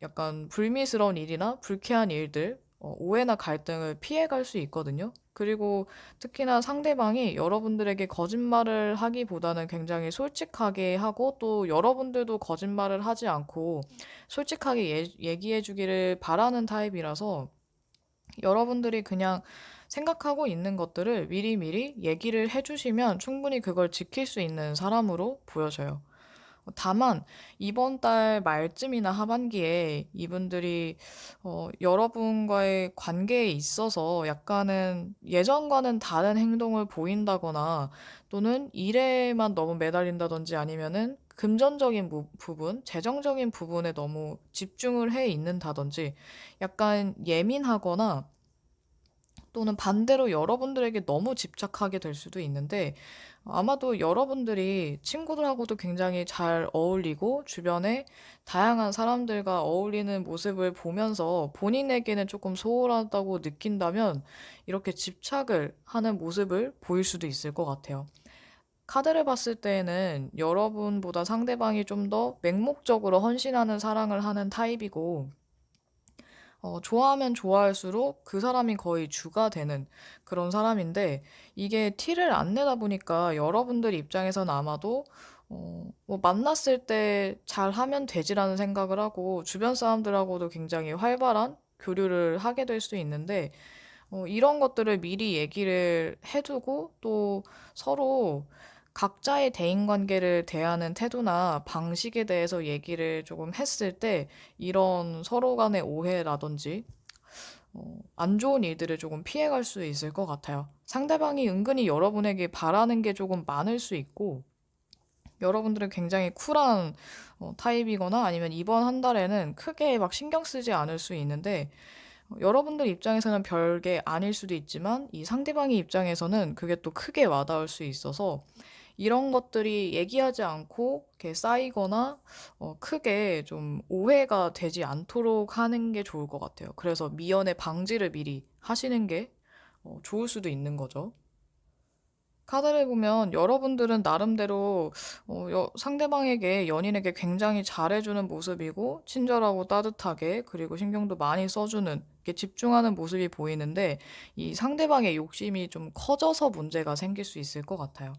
약간 불미스러운 일이나 불쾌한 일들, 오해나 갈등을 피해갈 수 있거든요. 그리고 특히나 상대방이 여러분들에게 거짓말을 하기보다는 굉장히 솔직하게 하고 또 여러분들도 거짓말을 하지 않고 솔직하게 얘기해 주기를 바라는 타입이라서 여러분들이 그냥 생각하고 있는 것들을 미리미리 얘기를 해주시면 충분히 그걸 지킬 수 있는 사람으로 보여져요. 다만 이번 달 말쯤이나 하반기에 이분들이 여러분과의 관계에 있어서 약간은 예전과는 다른 행동을 보인다거나 또는 일에만 너무 매달린다든지 아니면은 금전적인 부분, 재정적인 부분에 너무 집중을 해 있는다든지 약간 예민하거나 또는 반대로 여러분들에게 너무 집착하게 될 수도 있는데 아마도 여러분들이 친구들하고도 굉장히 잘 어울리고 주변에 다양한 사람들과 어울리는 모습을 보면서 본인에게는 조금 소홀하다고 느낀다면 이렇게 집착을 하는 모습을 보일 수도 있을 것 같아요. 카드를 봤을 때에는 여러분보다 상대방이 좀 더 맹목적으로 헌신하는 사랑을 하는 타입이고 좋아하면 좋아할수록 그 사람이 거의 주가 되는 그런 사람인데 이게 티를 안 내다 보니까 여러분들 입장에선 아마도 뭐 만났을 때 잘하면 되지라는 생각을 하고 주변 사람들하고도 굉장히 활발한 교류를 하게 될 수 있는데 이런 것들을 미리 얘기를 해두고 또 서로 각자의 대인관계를 대하는 태도나 방식에 대해서 얘기를 조금 했을 때 이런 서로 간의 오해라든지 안 좋은 일들을 조금 피해갈 수 있을 것 같아요. 상대방이 은근히 여러분에게 바라는 게 조금 많을 수 있고 여러분들은 굉장히 쿨한 타입이거나 아니면 이번 한 달에는 크게 막 신경 쓰지 않을 수 있는데 여러분들 입장에서는 별게 아닐 수도 있지만 이 상대방의 입장에서는 그게 또 크게 와닿을 수 있어서 이런 것들이 얘기하지 않고 이렇게 쌓이거나 크게 좀 오해가 되지 않도록 하는 게 좋을 것 같아요. 그래서 미연의 방지를 미리 하시는 게 좋을 수도 있는 거죠. 카드를 보면 여러분들은 나름대로 상대방에게, 연인에게 굉장히 잘해주는 모습이고, 친절하고 따뜻하게, 그리고 신경도 많이 써주는, 이렇게 집중하는 모습이 보이는데, 이 상대방의 욕심이 좀 커져서 문제가 생길 수 있을 것 같아요.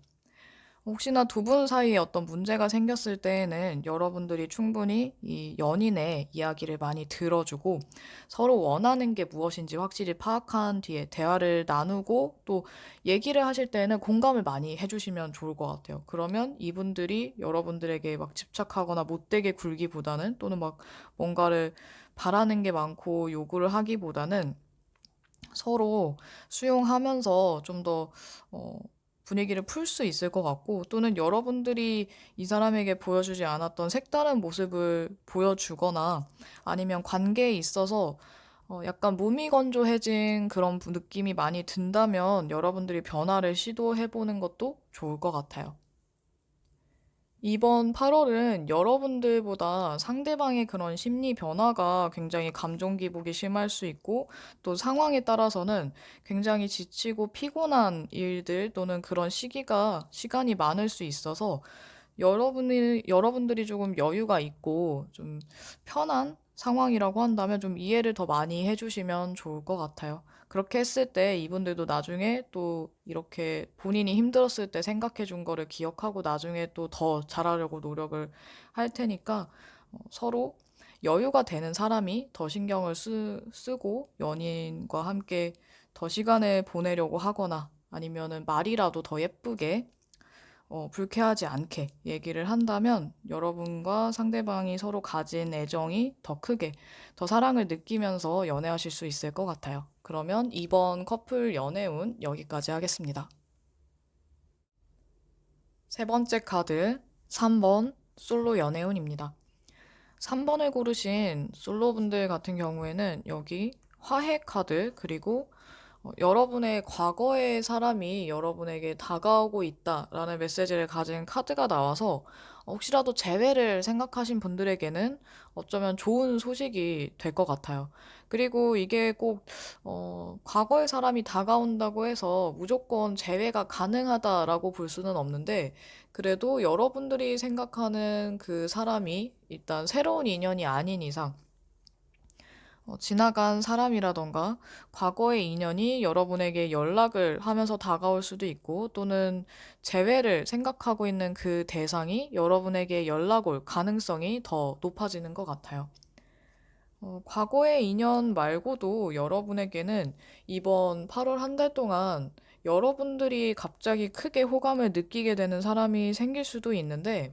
혹시나 두 분 사이에 어떤 문제가 생겼을 때에는 여러분들이 충분히 이 연인의 이야기를 많이 들어주고 서로 원하는 게 무엇인지 확실히 파악한 뒤에 대화를 나누고 또 얘기를 하실 때에는 공감을 많이 해주시면 좋을 것 같아요. 그러면 이분들이 여러분들에게 막 집착하거나 못되게 굴기보다는, 또는 막 뭔가를 바라는 게 많고 요구를 하기보다는 서로 수용하면서 좀 더 분위기를 풀 수 있을 것 같고, 또는 여러분들이 이 사람에게 보여주지 않았던 색다른 모습을 보여주거나, 아니면 관계에 있어서 약간 무미건조해진 그런 느낌이 많이 든다면 여러분들이 변화를 시도해보는 것도 좋을 것 같아요. 이번 8월은 여러분들보다 상대방의 그런 심리 변화가 굉장히 감정 기복이 심할 수 있고, 또 상황에 따라서는 굉장히 지치고 피곤한 일들 또는 그런 시간이 많을 수 있어서, 여러분들이 조금 여유가 있고 좀 편한 상황이라고 한다면 좀 이해를 더 많이 해주시면 좋을 것 같아요. 그렇게 했을 때 이분들도 나중에 또 이렇게 본인이 힘들었을 때 생각해 준 거를 기억하고 나중에 또 더 잘하려고 노력을 할 테니까, 서로 여유가 되는 사람이 더 신경을 쓰고 연인과 함께 더 시간을 보내려고 하거나, 아니면은 말이라도 더 예쁘게 불쾌하지 않게 얘기를 한다면 여러분과 상대방이 서로 가진 애정이 더 크게, 더 사랑을 느끼면서 연애하실 수 있을 것 같아요. 그러면 이번 커플 연애운 여기까지 하겠습니다. 세 번째 카드, 3번 솔로 연애운입니다. 3번을 고르신 솔로분들 같은 경우에는 여기 화해 카드, 그리고 여러분의 과거의 사람이 여러분에게 다가오고 있다라는 메시지를 가진 카드가 나와서 혹시라도 재회를 생각하신 분들에게는 어쩌면 좋은 소식이 될 것 같아요. 그리고 이게 꼭 과거의 사람이 다가온다고 해서 무조건 재회가 가능하다라고 볼 수는 없는데, 그래도 여러분들이 생각하는 그 사람이 일단 새로운 인연이 아닌 이상, 지나간 사람이라던가 과거의 인연이 여러분에게 연락을 하면서 다가올 수도 있고, 또는 재회를 생각하고 있는 그 대상이 여러분에게 연락 올 가능성이 더 높아지는 것 같아요. 과거의 인연 말고도 여러분에게는 이번 8월 한 달 동안 여러분들이 갑자기 크게 호감을 느끼게 되는 사람이 생길 수도 있는데,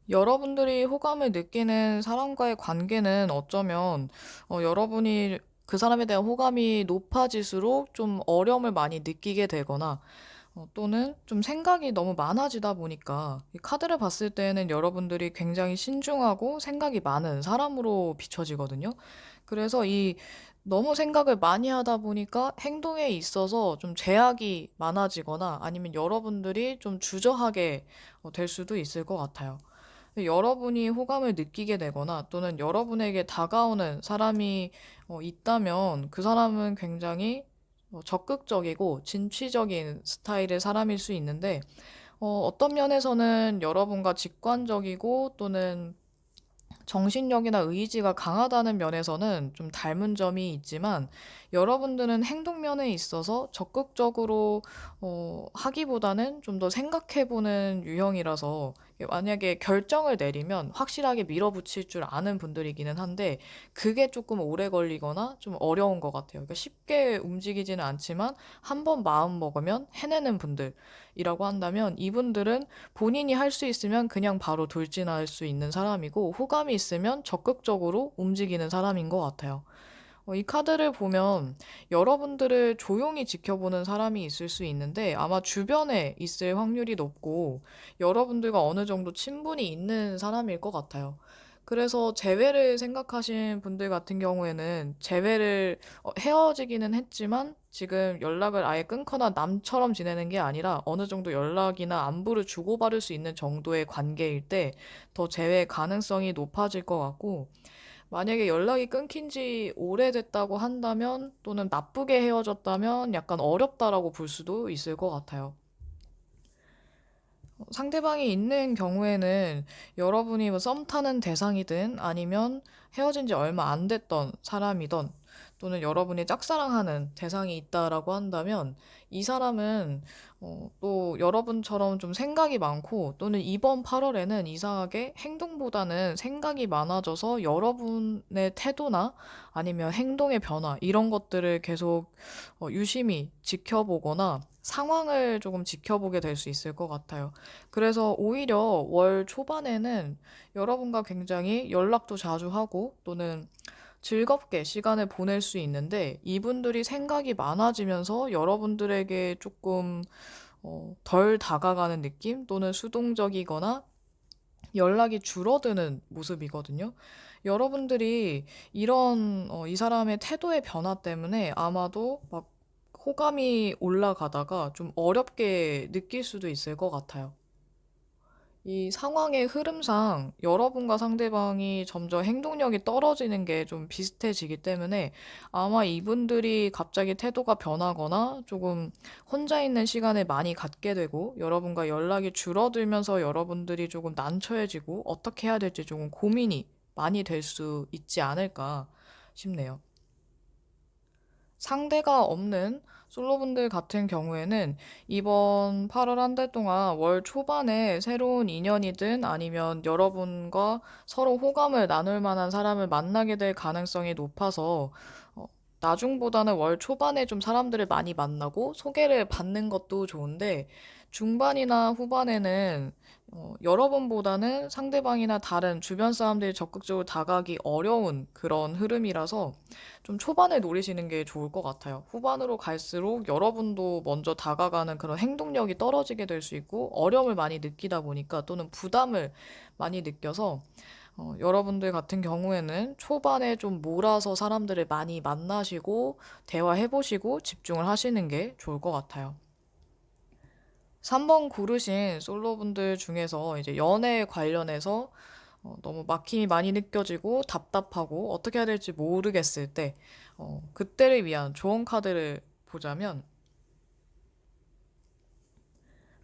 여러분들이 호감을 느끼는 사람과의 관계는 어쩌면 여러분이 그 사람에 대한 호감이 높아질수록 좀 어려움을 많이 느끼게 되거나, 또는 좀 생각이 너무 많아지다 보니까 이 카드를 봤을 때는 여러분들이 굉장히 신중하고 생각이 많은 사람으로 비춰지거든요. 그래서 이 너무 생각을 많이 하다 보니까 행동에 있어서 좀 제약이 많아지거나, 아니면 여러분들이 좀 주저하게 될 수도 있을 것 같아요. 여러분이 호감을 느끼게 되거나, 또는 여러분에게 다가오는 사람이 있다면 그 사람은 굉장히 적극적이고 진취적인 스타일의 사람일 수 있는데, 어떤 면에서는 여러분과 직관적이고 또는 정신력이나 의지가 강하다는 면에서는 좀 닮은 점이 있지만, 여러분들은 행동면에 있어서 적극적으로 하기보다는 좀 더 생각해보는 유형이라서, 만약에 결정을 내리면 확실하게 밀어붙일 줄 아는 분들이기는 한데, 그게 조금 오래 걸리거나 좀 어려운 것 같아요. 그러니까 쉽게 움직이지는 않지만 한 번 마음 먹으면 해내는 분들이라고 한다면, 이분들은 본인이 할 수 있으면 그냥 바로 돌진할 수 있는 사람이고, 호감이 있으면 적극적으로 움직이는 사람인 것 같아요. 이 카드를 보면 여러분들을 조용히 지켜보는 사람이 있을 수 있는데, 아마 주변에 있을 확률이 높고 여러분들과 어느 정도 친분이 있는 사람일 것 같아요. 그래서 재회를 생각하신 분들 같은 경우에는 재회를 헤어지기는 했지만 지금 연락을 아예 끊거나 남처럼 지내는 게 아니라 어느 정도 연락이나 안부를 주고받을 수 있는 정도의 관계일 때 더 재회 가능성이 높아질 것 같고, 만약에 연락이 끊긴 지 오래됐다고 한다면 또는 나쁘게 헤어졌다면 약간 어렵다라고 볼 수도 있을 것 같아요. 상대방이 있는 경우에는 여러분이 뭐 썸 타는 대상이든 아니면 헤어진 지 얼마 안 됐던 사람이든 또는 여러분이 짝사랑하는 대상이 있다라고 한다면 이 사람은 또 여러분처럼 좀 생각이 많고 또는 이번 8월에는 이상하게 행동보다는 생각이 많아져서 여러분의 태도나 아니면 행동의 변화 이런 것들을 계속 유심히 지켜보거나 상황을 조금 지켜보게 될 수 있을 것 같아요. 그래서 오히려 월 초반에는 여러분과 굉장히 연락도 자주 하고 또는 즐겁게 시간을 보낼 수 있는데 이분들이 생각이 많아지면서 여러분들에게 조금 덜 다가가는 느낌 또는 수동적이거나 연락이 줄어드는 모습이거든요. 여러분들이 이런 이 사람의 태도의 변화 때문에 아마도 막 호감이 올라가다가 좀 어렵게 느낄 수도 있을 것 같아요. 이 상황의 흐름상 여러분과 상대방이 점점 행동력이 떨어지는 게 좀 비슷해지기 때문에 아마 이분들이 갑자기 태도가 변하거나 조금 혼자 있는 시간을 많이 갖게 되고 여러분과 연락이 줄어들면서 여러분들이 조금 난처해지고 어떻게 해야 될지 조금 고민이 많이 될 수 있지 않을까 싶네요. 상대가 없는 솔로분들 같은 경우에는 이번 8월 한 달 동안 월 초반에 새로운 인연이든 아니면 여러분과 서로 호감을 나눌 만한 사람을 만나게 될 가능성이 높아서 어, 나중보다는 월 초반에 좀 사람들을 많이 만나고 소개를 받는 것도 좋은데 중반이나 후반에는 여러분보다는 상대방이나 다른 주변 사람들이 적극적으로 다가가기 어려운 그런 흐름이라서 좀 초반에 노리시는 게 좋을 것 같아요. 후반으로 갈수록 여러분도 먼저 다가가는 그런 행동력이 떨어지게 될 수 있고 어려움을 많이 느끼다 보니까 또는 부담을 많이 느껴서 여러분들 같은 경우에는 초반에 좀 몰아서 사람들을 많이 만나시고 대화해보시고 집중을 하시는 게 좋을 것 같아요. 3번 고르신 솔로분들 중에서 이제 연애 관련해서 너무 막힘이 많이 느껴지고 답답하고 어떻게 해야 될지 모르겠을 때, 그때를 위한 조언 카드를 보자면,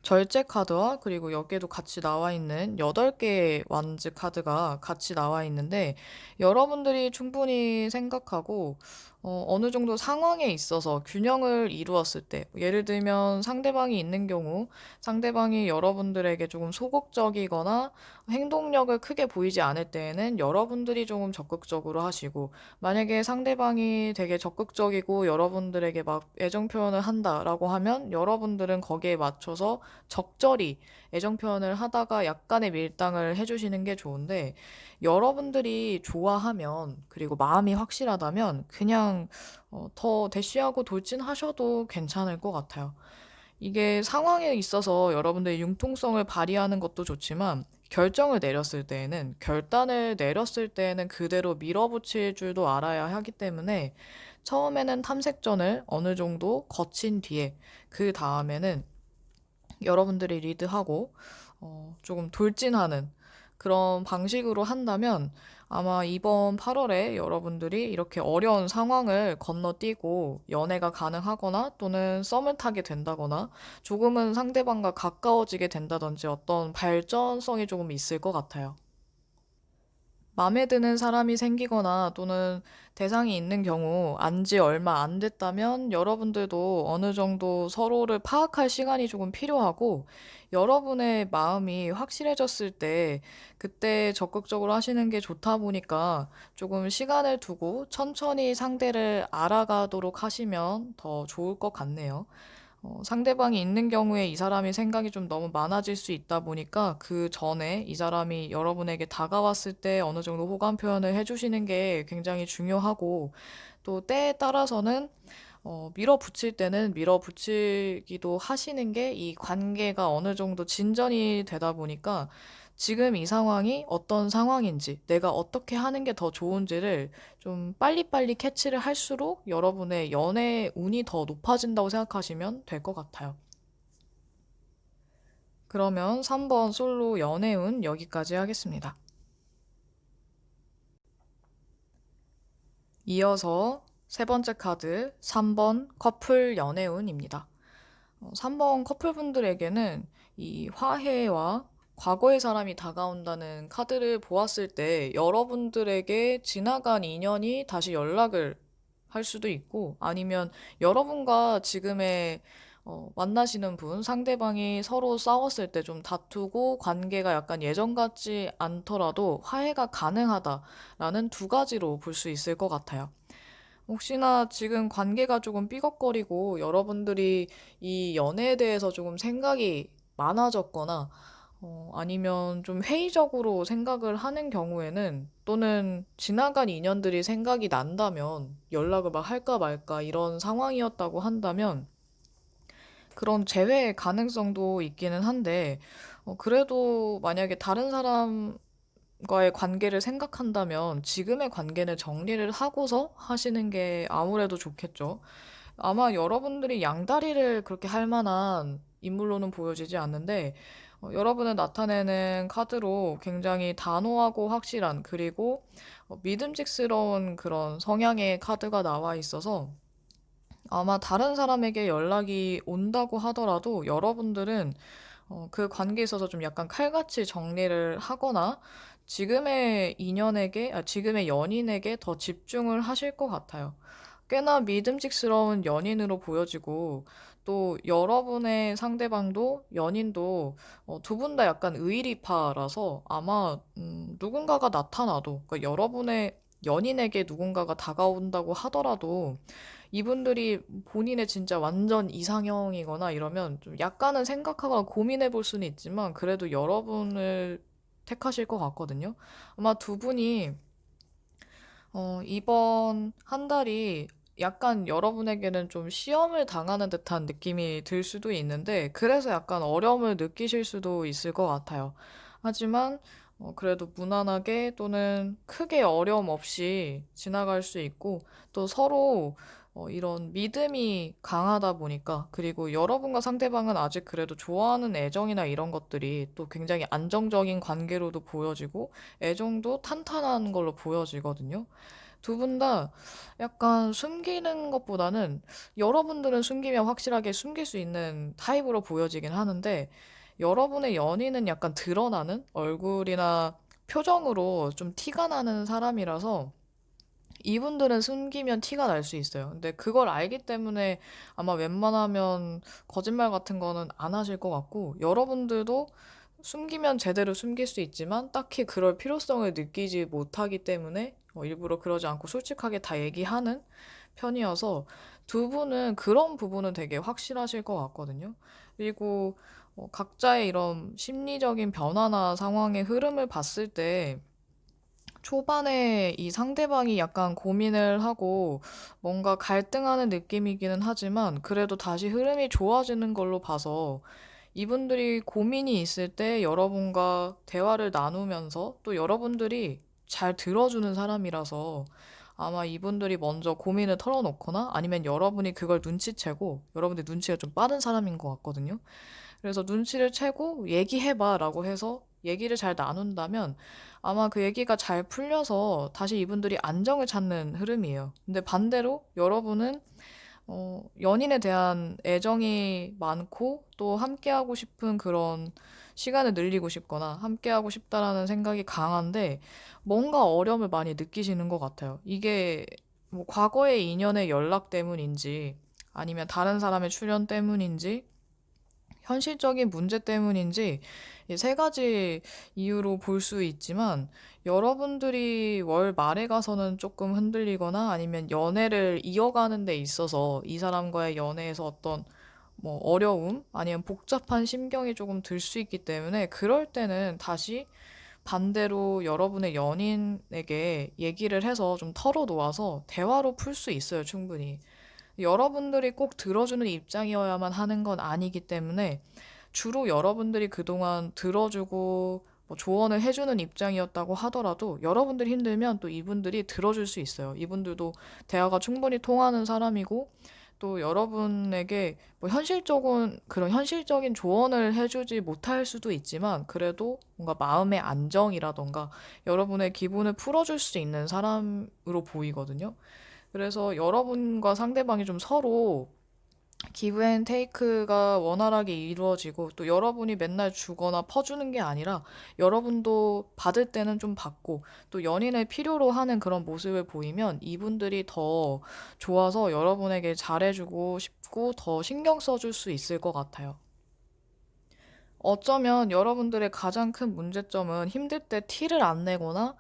절제 카드와 그리고 여기에도 같이 나와 있는 8개의 완즈 카드가 같이 나와 있는데 여러분들이 충분히 생각하고 어느 정도 상황에 있어서 균형을 이루었을 때 예를 들면 상대방이 있는 경우 상대방이 여러분들에게 조금 소극적이거나 행동력을 크게 보이지 않을 때에는 여러분들이 조금 적극적으로 하시고 만약에 상대방이 되게 적극적이고 여러분들에게 막 애정 표현을 한다라고 하면 여러분들은 거기에 맞춰서 적절히 애정 표현을 하다가 약간의 밀당을 해주시는 게 좋은데 여러분들이 좋아하면 그리고 마음이 확실하다면 그냥 더 대쉬하고 돌진하셔도 괜찮을 것 같아요. 이게 상황에 있어서 여러분들의 융통성을 발휘하는 것도 좋지만 결정을 내렸을 때에는 결단을 내렸을 때에는 그대로 밀어붙일 줄도 알아야 하기 때문에 처음에는 탐색전을 어느 정도 거친 뒤에 그 다음에는 여러분들이 리드하고 조금 돌진하는 그런 방식으로 한다면 아마 이번 8월에 여러분들이 이렇게 어려운 상황을 건너뛰고 연애가 가능하거나 또는 썸을 타게 된다거나 조금은 상대방과 가까워지게 된다든지 어떤 발전성이 조금 있을 것 같아요. 마음에 드는 사람이 생기거나 또는 대상이 있는 경우 안지 얼마 안 됐다면 여러분들도 어느 정도 서로를 파악할 시간이 조금 필요하고 여러분의 마음이 확실해졌을 때 그때 적극적으로 하시는 게 좋다 보니까 조금 시간을 두고 천천히 상대를 알아가도록 하시면 더 좋을 것 같네요. 상대방이 있는 경우에 이 사람이 생각이 좀 너무 많아질 수 있다 보니까 그 전에 이 사람이 여러분에게 다가왔을 때 어느 정도 호감 표현을 해주시는 게 굉장히 중요하고 또 때에 따라서는 밀어붙일 때는 밀어붙이기도 하시는 게 이 관계가 어느 정도 진전이 되다 보니까 지금 이 상황이 어떤 상황인지, 내가 어떻게 하는 게 더 좋은지를 좀 빨리빨리 캐치를 할수록 여러분의 연애 운이 더 높아진다고 생각하시면 될 것 같아요. 그러면 3번 솔로 연애 운 여기까지 하겠습니다. 이어서 세 번째 카드 3번 커플 연애운입니다. 3번 커플분들에게는 이 화해와 과거의 사람이 다가온다는 카드를 보았을 때 여러분들에게 지나간 인연이 다시 연락을 할 수도 있고 아니면 여러분과 지금의 만나시는 분, 상대방이 서로 싸웠을 때 좀 다투고 관계가 약간 예전 같지 않더라도 화해가 가능하다라는 두 가지로 볼 수 있을 것 같아요. 혹시나 지금 관계가 조금 삐걱거리고 여러분들이 이 연애에 대해서 조금 생각이 많아졌거나 아니면 좀 회의적으로 생각을 하는 경우에는 또는 지나간 인연들이 생각이 난다면 연락을 막 할까 말까 이런 상황이었다고 한다면 그런 재회의 가능성도 있기는 한데 그래도 만약에 다른 사람과의 관계를 생각한다면 지금의 관계는 정리를 하고서 하시는 게 아무래도 좋겠죠. 아마 여러분들이 양다리를 그렇게 할 만한 인물로는 보여지지 않는데, 여러분을 나타내는 카드로 굉장히 단호하고 확실한, 그리고 믿음직스러운 그런 성향의 카드가 나와 있어서 아마 다른 사람에게 연락이 온다고 하더라도 여러분들은 그 관계에 있어서 좀 약간 칼같이 정리를 하거나 지금의 연인에게 더 집중을 하실 것 같아요. 꽤나 믿음직스러운 연인으로 보여지고 또 여러분의 상대방도 연인도 두 분 다 약간 의리파라서 아마 누군가가 나타나도 그러니까 여러분의 연인에게 누군가가 다가온다고 하더라도 이분들이 본인의 진짜 완전 이상형이거나 이러면 좀 약간은 생각하거나 고민해 볼 수는 있지만 그래도 여러분을 택하실 것 같거든요. 아마 두 분이 이번 한 달이 약간 여러분에게는 좀 시험을 당하는 듯한 느낌이 들 수도 있는데, 그래서 약간 어려움을 느끼실 수도 있을 것 같아요. 하지만, 그래도 무난하게 또는 크게 어려움 없이 지나갈 수 있고, 또 서로 이런 믿음이 강하다 보니까, 그리고 여러분과 상대방은 아직 그래도 좋아하는 애정이나 이런 것들이 또 굉장히 안정적인 관계로도 보여지고, 애정도 탄탄한 걸로 보여지거든요. 두 분 다 약간 숨기는 것보다는 여러분들은 숨기면 확실하게 숨길 수 있는 타입으로 보여지긴 하는데 여러분의 연인은 약간 드러나는 얼굴이나 표정으로 좀 티가 나는 사람이라서 이분들은 숨기면 티가 날 수 있어요. 근데 그걸 알기 때문에 아마 웬만하면 거짓말 같은 거는 안 하실 것 같고, 여러분들도 숨기면 제대로 숨길 수 있지만 딱히 그럴 필요성을 느끼지 못하기 때문에 일부러 그러지 않고 솔직하게 다 얘기하는 편이어서 두 분은 그런 부분은 되게 확실하실 것 같거든요. 그리고 각자의 이런 심리적인 변화나 상황의 흐름을 봤을 때 초반에 이 상대방이 약간 고민을 하고 뭔가 갈등하는 느낌이기는 하지만 그래도 다시 흐름이 좋아지는 걸로 봐서 이분들이 고민이 있을 때 여러분과 대화를 나누면서 또 여러분들이 잘 들어주는 사람이라서 아마 이분들이 먼저 고민을 털어놓거나 아니면 여러분이 그걸 눈치채고 여러분들 눈치가 좀 빠른 사람인 것 같거든요. 그래서 눈치를 채고 얘기해봐 라고 해서 얘기를 잘 나눈다면 아마 그 얘기가 잘 풀려서 다시 이분들이 안정을 찾는 흐름이에요. 근데 반대로 여러분은 연인에 대한 애정이 많고 또 함께하고 싶은 그런 시간을 늘리고 싶거나 함께하고 싶다라는 생각이 강한데 뭔가 어려움을 많이 느끼시는 것 같아요. 이게 뭐 과거의 인연의 연락 때문인지 아니면 다른 사람의 출연 때문인지 현실적인 문제 때문인지 이 세 가지 이유로 볼 수 있지만 여러분들이 월 말에 가서는 조금 흔들리거나 아니면 연애를 이어가는 데 있어서 이 사람과의 연애에서 어떤 뭐 어려움 아니면 복잡한 심경이 조금 들 수 있기 때문에 그럴 때는 다시 반대로 여러분의 연인에게 얘기를 해서 좀 털어놓아서 대화로 풀 수 있어요, 충분히. 여러분들이 꼭 들어주는 입장이어야만 하는 건 아니기 때문에 주로 여러분들이 그동안 들어주고 뭐 조언을 해주는 입장이었다고 하더라도 여러분들이 힘들면 또 이분들이 들어줄 수 있어요. 이분들도 대화가 충분히 통하는 사람이고 또 여러분에게 뭐 그런 현실적인 조언을 해주지 못할 수도 있지만 그래도 뭔가 마음의 안정이라던가 여러분의 기분을 풀어줄 수 있는 사람으로 보이거든요. 그래서 여러분과 상대방이 좀 서로 기브 앤 테이크가 원활하게 이루어지고 또 여러분이 맨날 주거나 퍼주는 게 아니라 여러분도 받을 때는 좀 받고 또 연인을 필요로 하는 그런 모습을 보이면 이분들이 더 좋아서 여러분에게 잘해주고 싶고 더 신경 써줄 수 있을 것 같아요. 어쩌면 여러분들의 가장 큰 문제점은 힘들 때 티를 안 내거나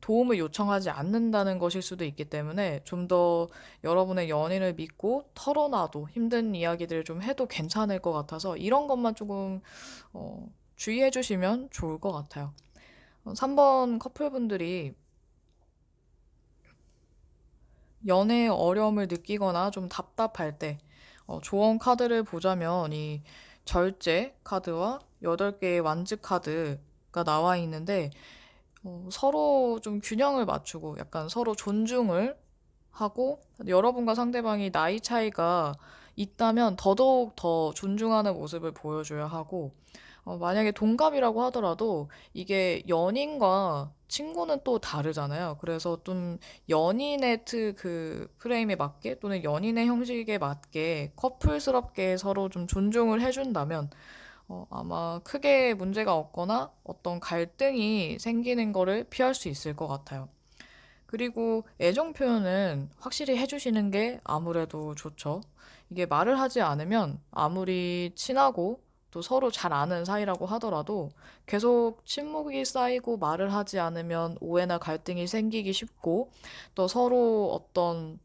도움을 요청하지 않는다는 것일 수도 있기 때문에 좀 더 여러분의 연인을 믿고 털어놔도 힘든 이야기들을 좀 해도 괜찮을 것 같아서 이런 것만 조금 주의해 주시면 좋을 것 같아요. 3번 커플분들이 연애에 어려움을 느끼거나 좀 답답할 때 조언 카드를 보자면 이 절제 카드와 8개의 완즈 카드가 나와 있는데 서로 좀 균형을 맞추고 약간 서로 존중을 하고 여러분과 상대방이 나이 차이가 있다면 더더욱 더 존중하는 모습을 보여줘야 하고 만약에 동갑이라고 하더라도 이게 연인과 친구는 또 다르잖아요. 그래서 좀 연인의 그 프레임에 맞게 또는 연인의 형식에 맞게 커플스럽게 서로 좀 존중을 해준다면 아마 크게 문제가 없거나 어떤 갈등이 생기는 거를 피할 수 있을 것 같아요. 그리고 애정 표현은 확실히 해주시는 게 아무래도 좋죠. 이게 말을 하지 않으면 아무리 친하고 또 서로 잘 아는 사이라고 하더라도 계속 침묵이 쌓이고 말을 하지 않으면 오해나 갈등이 생기기 쉽고 또 서로 어떤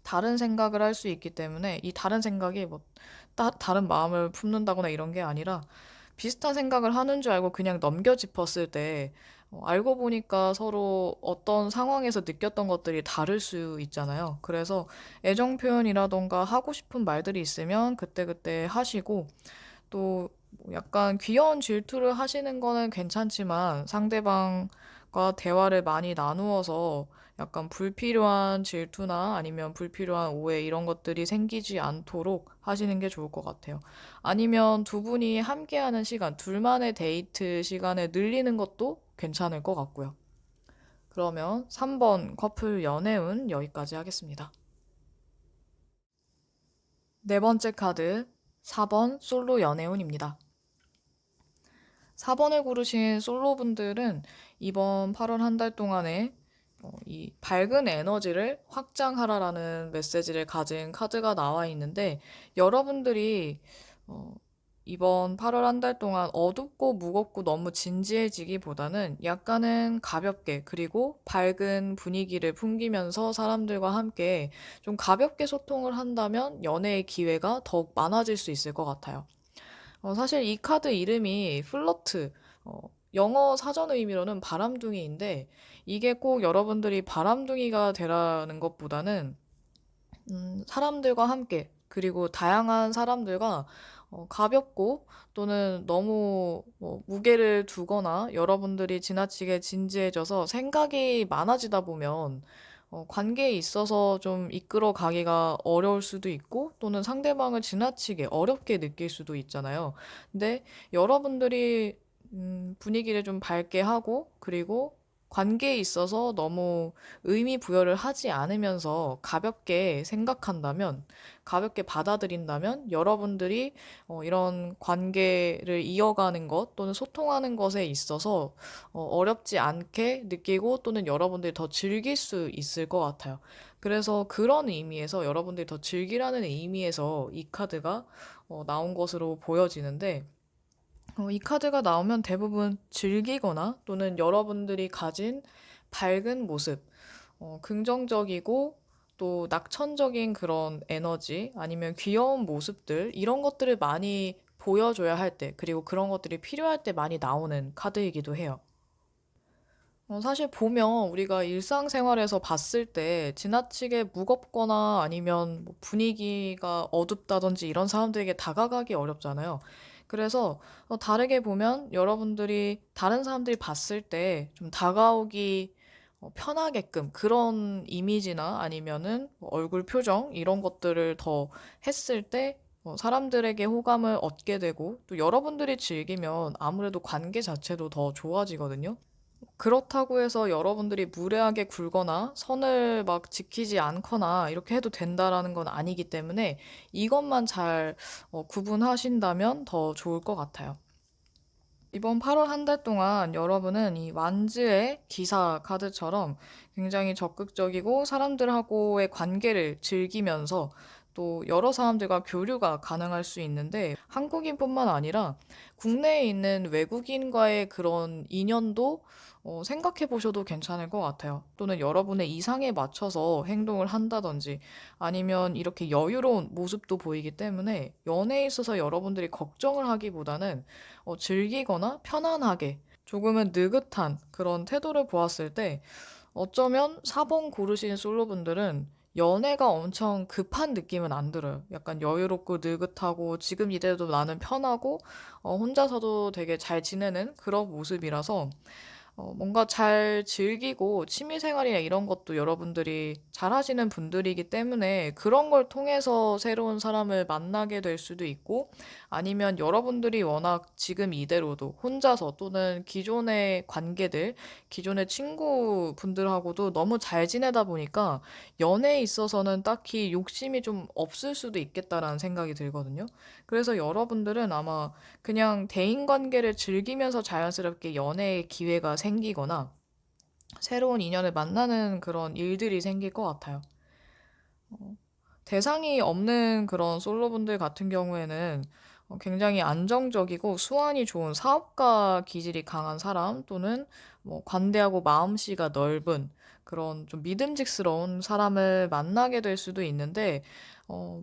다른 생각을 할 수 있기 때문에 이 다른 생각이 뭐 다른 마음을 품는다거나 이런 게 아니라 비슷한 생각을 하는 줄 알고 그냥 넘겨 짚었을 때 알고 보니까 서로 어떤 상황에서 느꼈던 것들이 다를 수 있잖아요. 그래서 애정 표현이라던가 하고 싶은 말들이 있으면 그때그때 하시고 또 약간 귀여운 질투를 하시는 거는 괜찮지만 상대방과 대화를 많이 나누어서 약간 불필요한 질투나 아니면 불필요한 오해 이런 것들이 생기지 않도록 하시는 게 좋을 것 같아요. 아니면 두 분이 함께하는 시간, 둘만의 데이트 시간을 늘리는 것도 괜찮을 것 같고요. 그러면 3번 커플 연애운 여기까지 하겠습니다. 네 번째 카드 4번 솔로 연애운입니다. 4번을 고르신 솔로분들은 이번 8월 한 달 동안에 이 밝은 에너지를 확장하라라는 메시지를 가진 카드가 나와 있는데 여러분들이 어, 이번 8월 한 달 동안 어둡고 무겁고 너무 진지해지기보다는 약간은 가볍게 그리고 밝은 분위기를 풍기면서 사람들과 함께 좀 가볍게 소통을 한다면 연애의 기회가 더욱 많아질 수 있을 것 같아요. 사실 이 카드 이름이 플러트, 어, 영어 사전 의미로는 바람둥이인데, 이게 꼭 여러분들이 바람둥이가 되라는 것보다는, 사람들과 함께, 그리고 다양한 사람들과 가볍고 또는 너무 뭐 무게를 두거나 여러분들이 지나치게 진지해져서 생각이 많아지다 보면 관계에 있어서 좀 이끌어 가기가 어려울 수도 있고 또는 상대방을 지나치게 어렵게 느낄 수도 있잖아요. 근데 여러분들이 분위기를 좀 밝게 하고 그리고 관계에 있어서 너무 의미 부여를 하지 않으면서 가볍게 생각한다면, 가볍게 받아들인다면 여러분들이 이런 관계를 이어가는 것 또는 소통하는 것에 있어서 어렵지 않게 느끼고 또는 여러분들이 더 즐길 수 있을 것 같아요. 그래서 그런 의미에서 여러분들이 더 즐기라는 의미에서 이 카드가 나온 것으로 보여지는데 이 카드가 나오면 대부분 즐기거나 또는 여러분들이 가진 밝은 모습, 긍정적이고 또 낙천적인 그런 에너지 아니면 귀여운 모습들 이런 것들을 많이 보여줘야 할 때, 그리고 그런 것들이 필요할 때 많이 나오는 카드이기도 해요. 사실 보면 우리가 일상생활에서 봤을 때 지나치게 무겁거나 아니면 뭐 분위기가 어둡다든지 이런 사람들에게 다가가기 어렵잖아요. 그래서 다르게 보면 여러분들이 다른 사람들이 봤을 때 좀 다가오기 편하게끔 그런 이미지나 아니면은 뭐 얼굴 표정 이런 것들을 더 했을 때 사람들에게 호감을 얻게 되고 또 여러분들이 즐기면 아무래도 관계 자체도 더 좋아지거든요. 그렇다고 해서 여러분들이 무례하게 굴거나 선을 막 지키지 않거나 이렇게 해도 된다라는 건 아니기 때문에 이것만 잘 구분하신다면 더 좋을 것 같아요. 이번 8월 한 달 동안 여러분은 이 완즈의 기사 카드처럼 굉장히 적극적이고 사람들하고의 관계를 즐기면서 또 여러 사람들과 교류가 가능할 수 있는데 한국인뿐만 아니라 국내에 있는 외국인과의 그런 인연도 생각해 보셔도 괜찮을 것 같아요. 또는 여러분의 이상에 맞춰서 행동을 한다든지 아니면 이렇게 여유로운 모습도 보이기 때문에 연애에 있어서 여러분들이 걱정을 하기보다는 즐기거나 편안하게 조금은 느긋한 그런 태도를 보았을 때 어쩌면 4번 고르신 솔로분들은 연애가 엄청 급한 느낌은 안 들어요. 약간 여유롭고 느긋하고 지금 이대로 나는 편하고 혼자서도 되게 잘 지내는 그런 모습이라서 뭔가 잘 즐기고 취미생활이나 이런 것도 여러분들이 잘 하시는 분들이기 때문에 그런 걸 통해서 새로운 사람을 만나게 될 수도 있고 아니면 여러분들이 워낙 지금 이대로도 혼자서 또는 기존의 관계들, 기존의 친구분들하고도 너무 잘 지내다 보니까 연애에 있어서는 딱히 욕심이 좀 없을 수도 있겠다라는 생각이 들거든요. 그래서 여러분들은 아마 그냥 대인관계를 즐기면서 자연스럽게 연애의 기회가 생기거나 새로운 인연을 만나는 그런 일들이 생길 것 같아요. 대상이 없는 그런 솔로분들 같은 경우에는 굉장히 안정적이고 수완이 좋은 사업가 기질이 강한 사람 또는 뭐 관대하고 마음씨가 넓은 그런 좀 믿음직스러운 사람을 만나게 될 수도 있는데,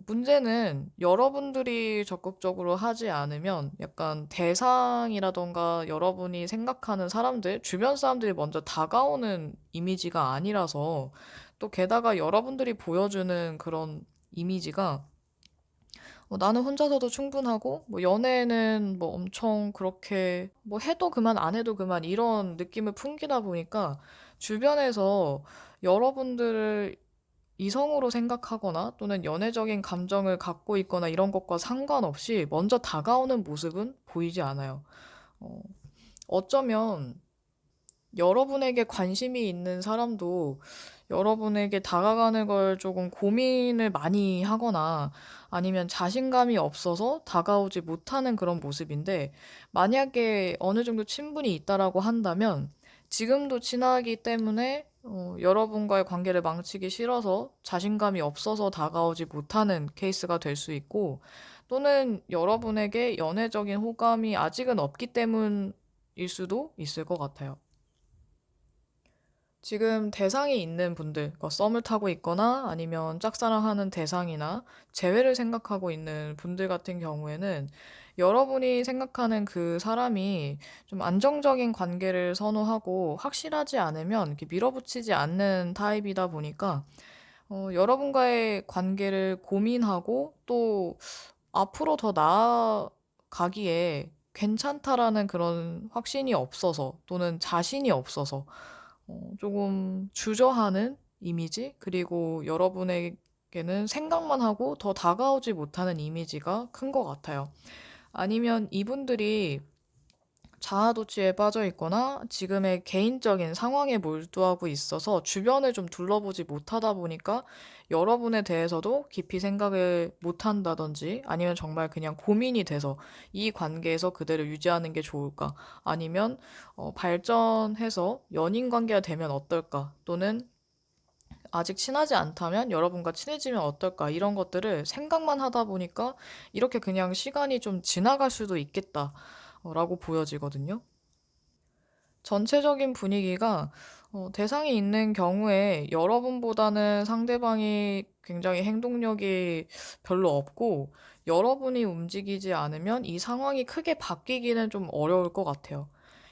문제는 여러분들이 적극적으로 하지 않으면 약간 대상이라던가 여러분이 생각하는 사람들, 주변 사람들이 먼저 다가오는 이미지가 아니라서 또 게다가 여러분들이 보여주는 그런 이미지가 나는 혼자서도 충분하고 뭐 연애는 뭐 엄청 그렇게 뭐 해도 그만 안 해도 그만 이런 느낌을 풍기다 보니까 주변에서 여러분들을 이성으로 생각하거나 또는 연애적인 감정을 갖고 있거나 이런 것과 상관없이 먼저 다가오는 모습은 보이지 않아요. 어, 어쩌면 여러분에게 관심이 있는 사람도 여러분에게 다가가는 걸 조금 고민을 많이 하거나 아니면 자신감이 없어서 다가오지 못하는 그런 모습인데, 만약에 어느 정도 친분이 있다라고 한다면 지금도 친하기 때문에 여러분과의 관계를 망치기 싫어서 자신감이 없어서 다가오지 못하는 케이스가 될 수 있고, 또는 여러분에게 연애적인 호감이 아직은 없기 때문일 수도 있을 것 같아요. 지금 대상이 있는 분들, 그러니까 썸을 타고 있거나 아니면 짝사랑하는 대상이나 재회를 생각하고 있는 분들 같은 경우에는 여러분이 생각하는 그 사람이 좀 안정적인 관계를 선호하고 확실하지 않으면 이렇게 밀어붙이지 않는 타입이다 보니까 여러분과의 관계를 고민하고 또 앞으로 더 나아가기에 괜찮다라는 그런 확신이 없어서 또는 자신이 없어서 조금 주저하는 이미지? 그리고 여러분에게는 생각만 하고 더 다가오지 못하는 이미지가 큰 것 같아요. 아니면 이분들이 자아도취에 빠져 있거나 지금의 개인적인 상황에 몰두하고 있어서 주변을 좀 둘러보지 못하다 보니까 여러분에 대해서도 깊이 생각을 못 한다든지 아니면 정말 그냥 고민이 돼서 이 관계에서 그대로 유지하는 게 좋을까? 아니면 발전해서 연인 관계가 되면 어떨까? 또는 아직 친하지 않다면 여러분과 친해지면 어떨까? 이런 것들을 생각만 하다 보니까 이렇게 그냥 시간이 좀 지나갈 수도 있겠다. 라고 보여지거든요. 전체적인 분위기가 대상이 있는 경우에 여러분보다는 상대방이 굉장히 행동력이 별로 없고 여러분이 움직이지 않으면 이 상황이 크게 바뀌기는 좀 어려울 것 같아요.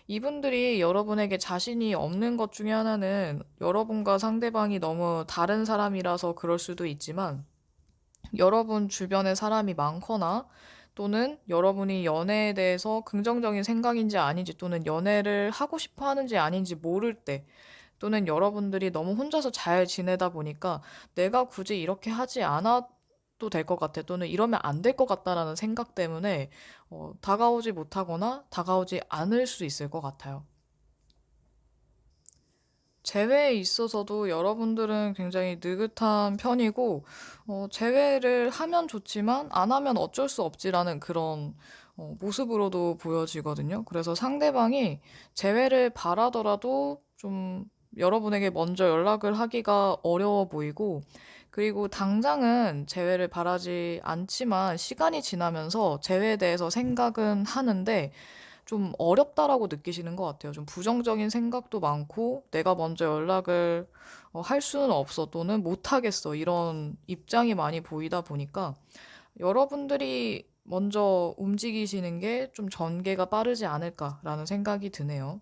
이분들이 여러분에게 자신이 없는 것 중에 하나는 여러분과 상대방이 너무 다른 사람이라서 그럴 수도 있지만 여러분 주변에 사람이 많거나 또는 여러분이 연애에 대해서 긍정적인 생각인지 아닌지 또는 연애를 하고 싶어 하는지 아닌지 모를 때 또는 여러분들이 너무 혼자서 잘 지내다 보니까 내가 굳이 이렇게 하지 않아도 될 것 같아. 또는 이러면 안 될 것 같다라는 생각 때문에 다가오지 못하거나 다가오지 않을 수 있을 것 같아요. 재회에 있어서도 여러분들은 굉장히 느긋한 편이고, 재회를 하면 좋지만 안 하면 어쩔 수 없지라는 그런 모습으로도 보여지거든요. 그래서 상대방이 재회를 바라더라도 좀 여러분에게 먼저 연락을 하기가 어려워 보이고, 그리고 당장은 재회를 바라지 않지만 시간이 지나면서 재회에 대해서 생각은 하는데, 좀 어렵다라고 느끼시는 것 같아요. 좀 부정적인 생각도 많고, 내가 먼저 연락을 할 수는 없어, 또는 못 하겠어, 이런 입장이 많이 보이다 보니까 여러분들이 먼저 움직이시는 게 좀 전개가 빠르지 않을까라는 생각이 드네요.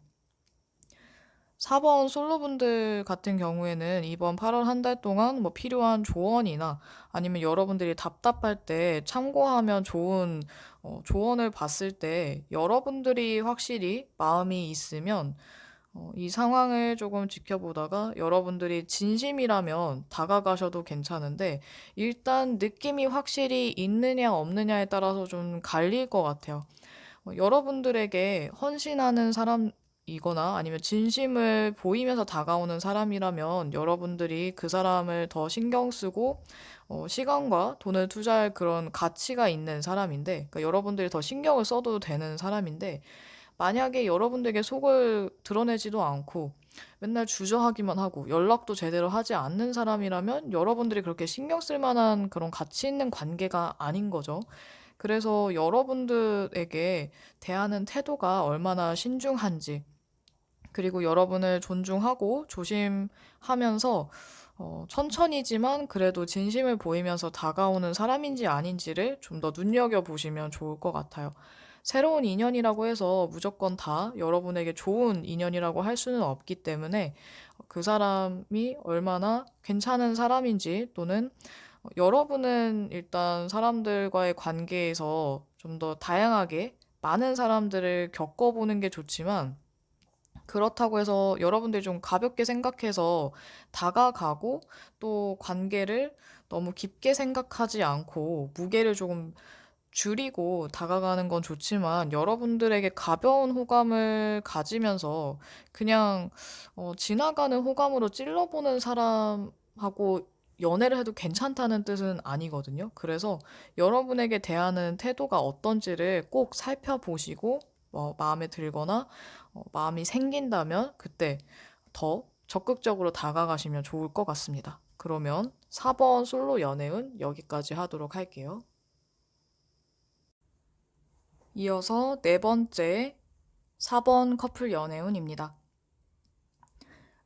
4번 솔로분들 같은 경우에는 이번 8월 한 달 동안 뭐 필요한 조언이나 아니면 여러분들이 답답할 때 참고하면 좋은 조언을 봤을 때 여러분들이 확실히 마음이 있으면 이 상황을 조금 지켜보다가 여러분들이 진심이라면 다가가셔도 괜찮은데 일단 느낌이 확실히 있느냐 없느냐에 따라서 좀 갈릴 것 같아요. 여러분들에게 헌신하는 사람이거나 아니면 진심을 보이면서 다가오는 사람이라면 여러분들이 그 사람을 더 신경 쓰고 시간과 돈을 투자할 그런 가치가 있는 사람인데, 그러니까 여러분들이 더 신경을 써도 되는 사람인데, 만약에 여러분들에게 속을 드러내지도 않고 맨날 주저하기만 하고 연락도 제대로 하지 않는 사람이라면 여러분들이 그렇게 신경 쓸 만한 그런 가치 있는 관계가 아닌 거죠. 그래서 여러분들에게 대하는 태도가 얼마나 신중한지, 그리고 여러분을 존중하고 조심하면서 천천히지만 그래도 진심을 보이면서 다가오는 사람인지 아닌지를 좀 더 눈여겨보시면 좋을 것 같아요. 새로운 인연이라고 해서 무조건 다 여러분에게 좋은 인연이라고 할 수는 없기 때문에 그 사람이 얼마나 괜찮은 사람인지, 또는 여러분은 일단 사람들과의 관계에서 좀 더 다양하게 많은 사람들을 겪어보는 게 좋지만, 그렇다고 해서 여러분들이 좀 가볍게 생각해서 다가가고 또 관계를 너무 깊게 생각하지 않고 무게를 조금 줄이고 다가가는 건 좋지만, 여러분들에게 가벼운 호감을 가지면서 그냥 지나가는 호감으로 찔러보는 사람하고 연애를 해도 괜찮다는 뜻은 아니거든요. 그래서 여러분에게 대하는 태도가 어떤지를 꼭 살펴보시고 마음에 들거나 마음이 생긴다면 그때 더 적극적으로 다가가시면 좋을 것 같습니다. 그러면 4번 솔로 연애운 여기까지 하도록 할게요. 이어서 네 번째 4번 커플 연애운입니다.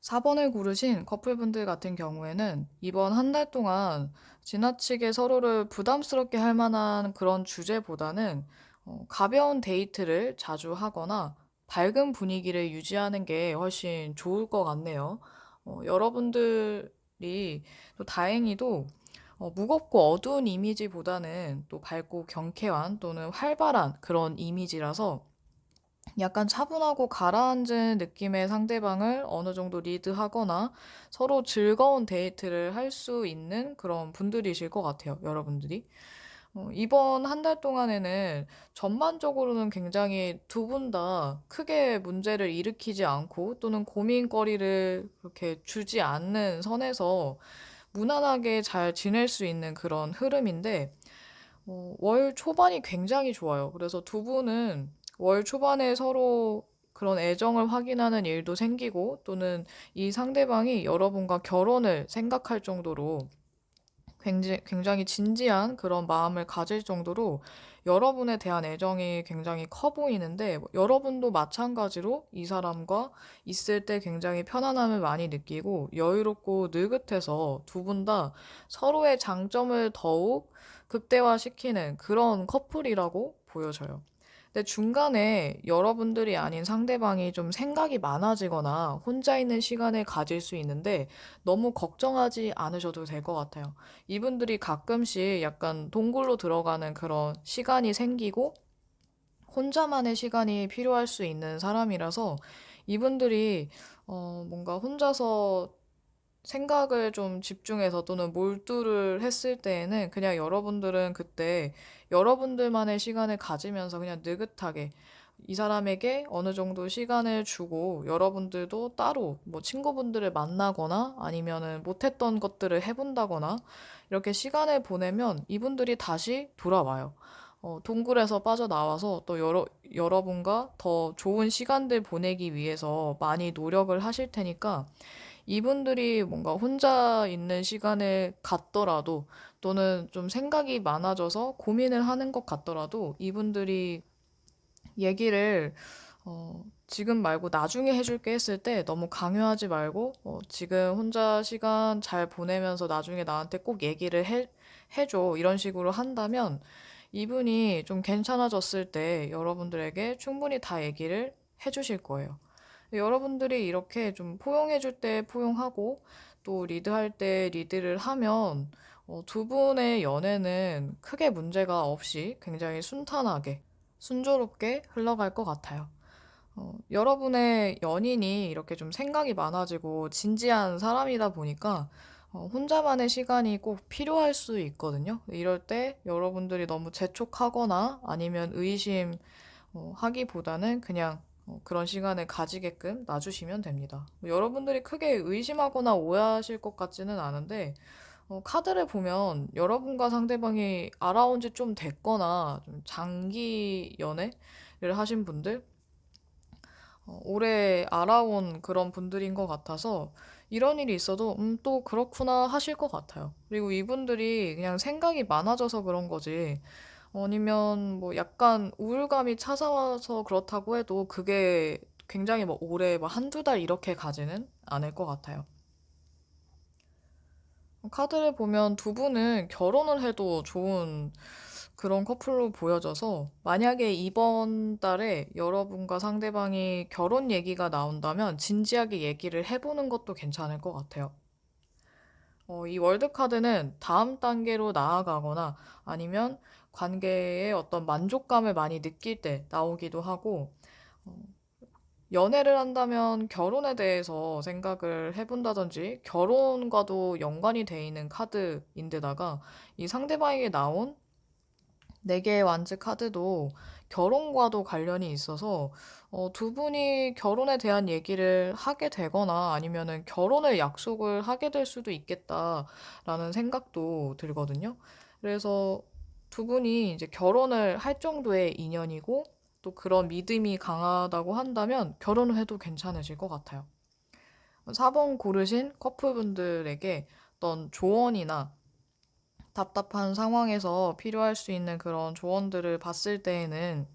4번을 고르신 커플분들 같은 경우에는 이번 한 달 동안 지나치게 서로를 부담스럽게 할 만한 그런 주제보다는 가벼운 데이트를 자주 하거나 밝은 분위기를 유지하는 게 훨씬 좋을 것 같네요. 여러분들이 또 다행히도 무겁고 어두운 이미지보다는 또 밝고 경쾌한 또는 활발한 그런 이미지라서 약간 차분하고 가라앉은 느낌의 상대방을 어느 정도 리드하거나 서로 즐거운 데이트를 할 수 있는 그런 분들이실 것 같아요, 여러분들이. 이번 한 달 동안에는 전반적으로는 굉장히 두 분 다 크게 문제를 일으키지 않고 또는 고민거리를 그렇게 주지 않는 선에서 무난하게 잘 지낼 수 있는 그런 흐름인데, 월 초반이 굉장히 좋아요. 그래서 두 분은 월 초반에 서로 그런 애정을 확인하는 일도 생기고, 또는 이 상대방이 여러분과 결혼을 생각할 정도로 굉장히 진지한 그런 마음을 가질 정도로 여러분에 대한 애정이 굉장히 커 보이는데, 여러분도 마찬가지로 이 사람과 있을 때 굉장히 편안함을 많이 느끼고 여유롭고 느긋해서 두 분 다 서로의 장점을 더욱 극대화시키는 그런 커플이라고 보여져요. 근데 중간에 여러분들이 아닌 상대방이 좀 생각이 많아지거나 혼자 있는 시간을 가질 수 있는데 너무 걱정하지 않으셔도 될 것 같아요. 이분들이 가끔씩 약간 동굴로 들어가는 그런 시간이 생기고 혼자만의 시간이 필요할 수 있는 사람이라서 이분들이 뭔가 혼자서 생각을 좀 집중해서 또는 몰두를 했을 때에는 그냥 여러분들은 그때 여러분들만의 시간을 가지면서 그냥 느긋하게 이 사람에게 어느 정도 시간을 주고 여러분들도 따로 뭐 친구분들을 만나거나 아니면은 못했던 것들을 해본다거나 이렇게 시간을 보내면 이분들이 다시 돌아와요. 동굴에서 빠져나와서 또 여러분과 더 좋은 시간들 보내기 위해서 많이 노력을 하실 테니까 이분들이 뭔가 혼자 있는 시간을 갖더라도 또는 좀 생각이 많아져서 고민을 하는 것 같더라도 이분들이 얘기를 지금 말고 나중에 해줄게 했을 때 너무 강요하지 말고 지금 혼자 시간 잘 보내면서 나중에 나한테 꼭 얘기를 해줘 이런 식으로 한다면 이분이 좀 괜찮아졌을 때 여러분들에게 충분히 다 얘기를 해주실 거예요. 여러분들이 이렇게 좀 포용해줄 때 포용하고 또 리드할 때 리드를 하면 두 분의 연애는 크게 문제가 없이 굉장히 순탄하게, 순조롭게 흘러갈 것 같아요. 여러분의 연인이 이렇게 좀 생각이 많아지고 진지한 사람이다 보니까 혼자만의 시간이 꼭 필요할 수 있거든요. 이럴 때 여러분들이 너무 재촉하거나 아니면 의심 하기보다는 그냥 그런 시간을 가지게끔 놔주시면 됩니다. 여러분들이 크게 의심하거나 오해하실 것 같지는 않은데, 카드를 보면 여러분과 상대방이 알아온 지 좀 됐거나 좀 장기 연애를 하신 분들, 오래 알아온 그런 분들인 것 같아서 이런 일이 있어도 또 그렇구나 하실 것 같아요. 그리고 이분들이 그냥 생각이 많아져서 그런 거지 아니면 뭐 약간 우울감이 찾아와서 그렇다고 해도 그게 굉장히 뭐 오래 뭐 한두 달 이렇게 가지는 않을 것 같아요. 카드를 보면 두 분은 결혼을 해도 좋은 그런 커플로 보여져서 만약에 이번 달에 여러분과 상대방이 결혼 얘기가 나온다면 진지하게 얘기를 해보는 것도 괜찮을 것 같아요. 이 월드 카드는 다음 단계로 나아가거나 아니면 관계에 어떤 만족감을 많이 느낄 때 나오기도 하고, 어, 연애를 한다면 결혼에 대해서 생각을 해본다든지 결혼과도 연관이 돼 있는 카드인데다가 이 상대방에게 나온 네 개의 완즈 카드도 결혼과도 관련이 있어서 두 분이 결혼에 대한 얘기를 하게 되거나 아니면은 결혼을 약속을 하게 될 수도 있겠다라는 생각도 들거든요. 그래서 두 분이 이제 결혼을 할 정도의 인연이고 또 그런 믿음이 강하다고 한다면 결혼을 해도 괜찮으실 것 같아요. 4번 고르신 커플분들에게 어떤 조언이나 답답한 상황에서 필요할 수 있는 그런 조언들을 봤을 때에는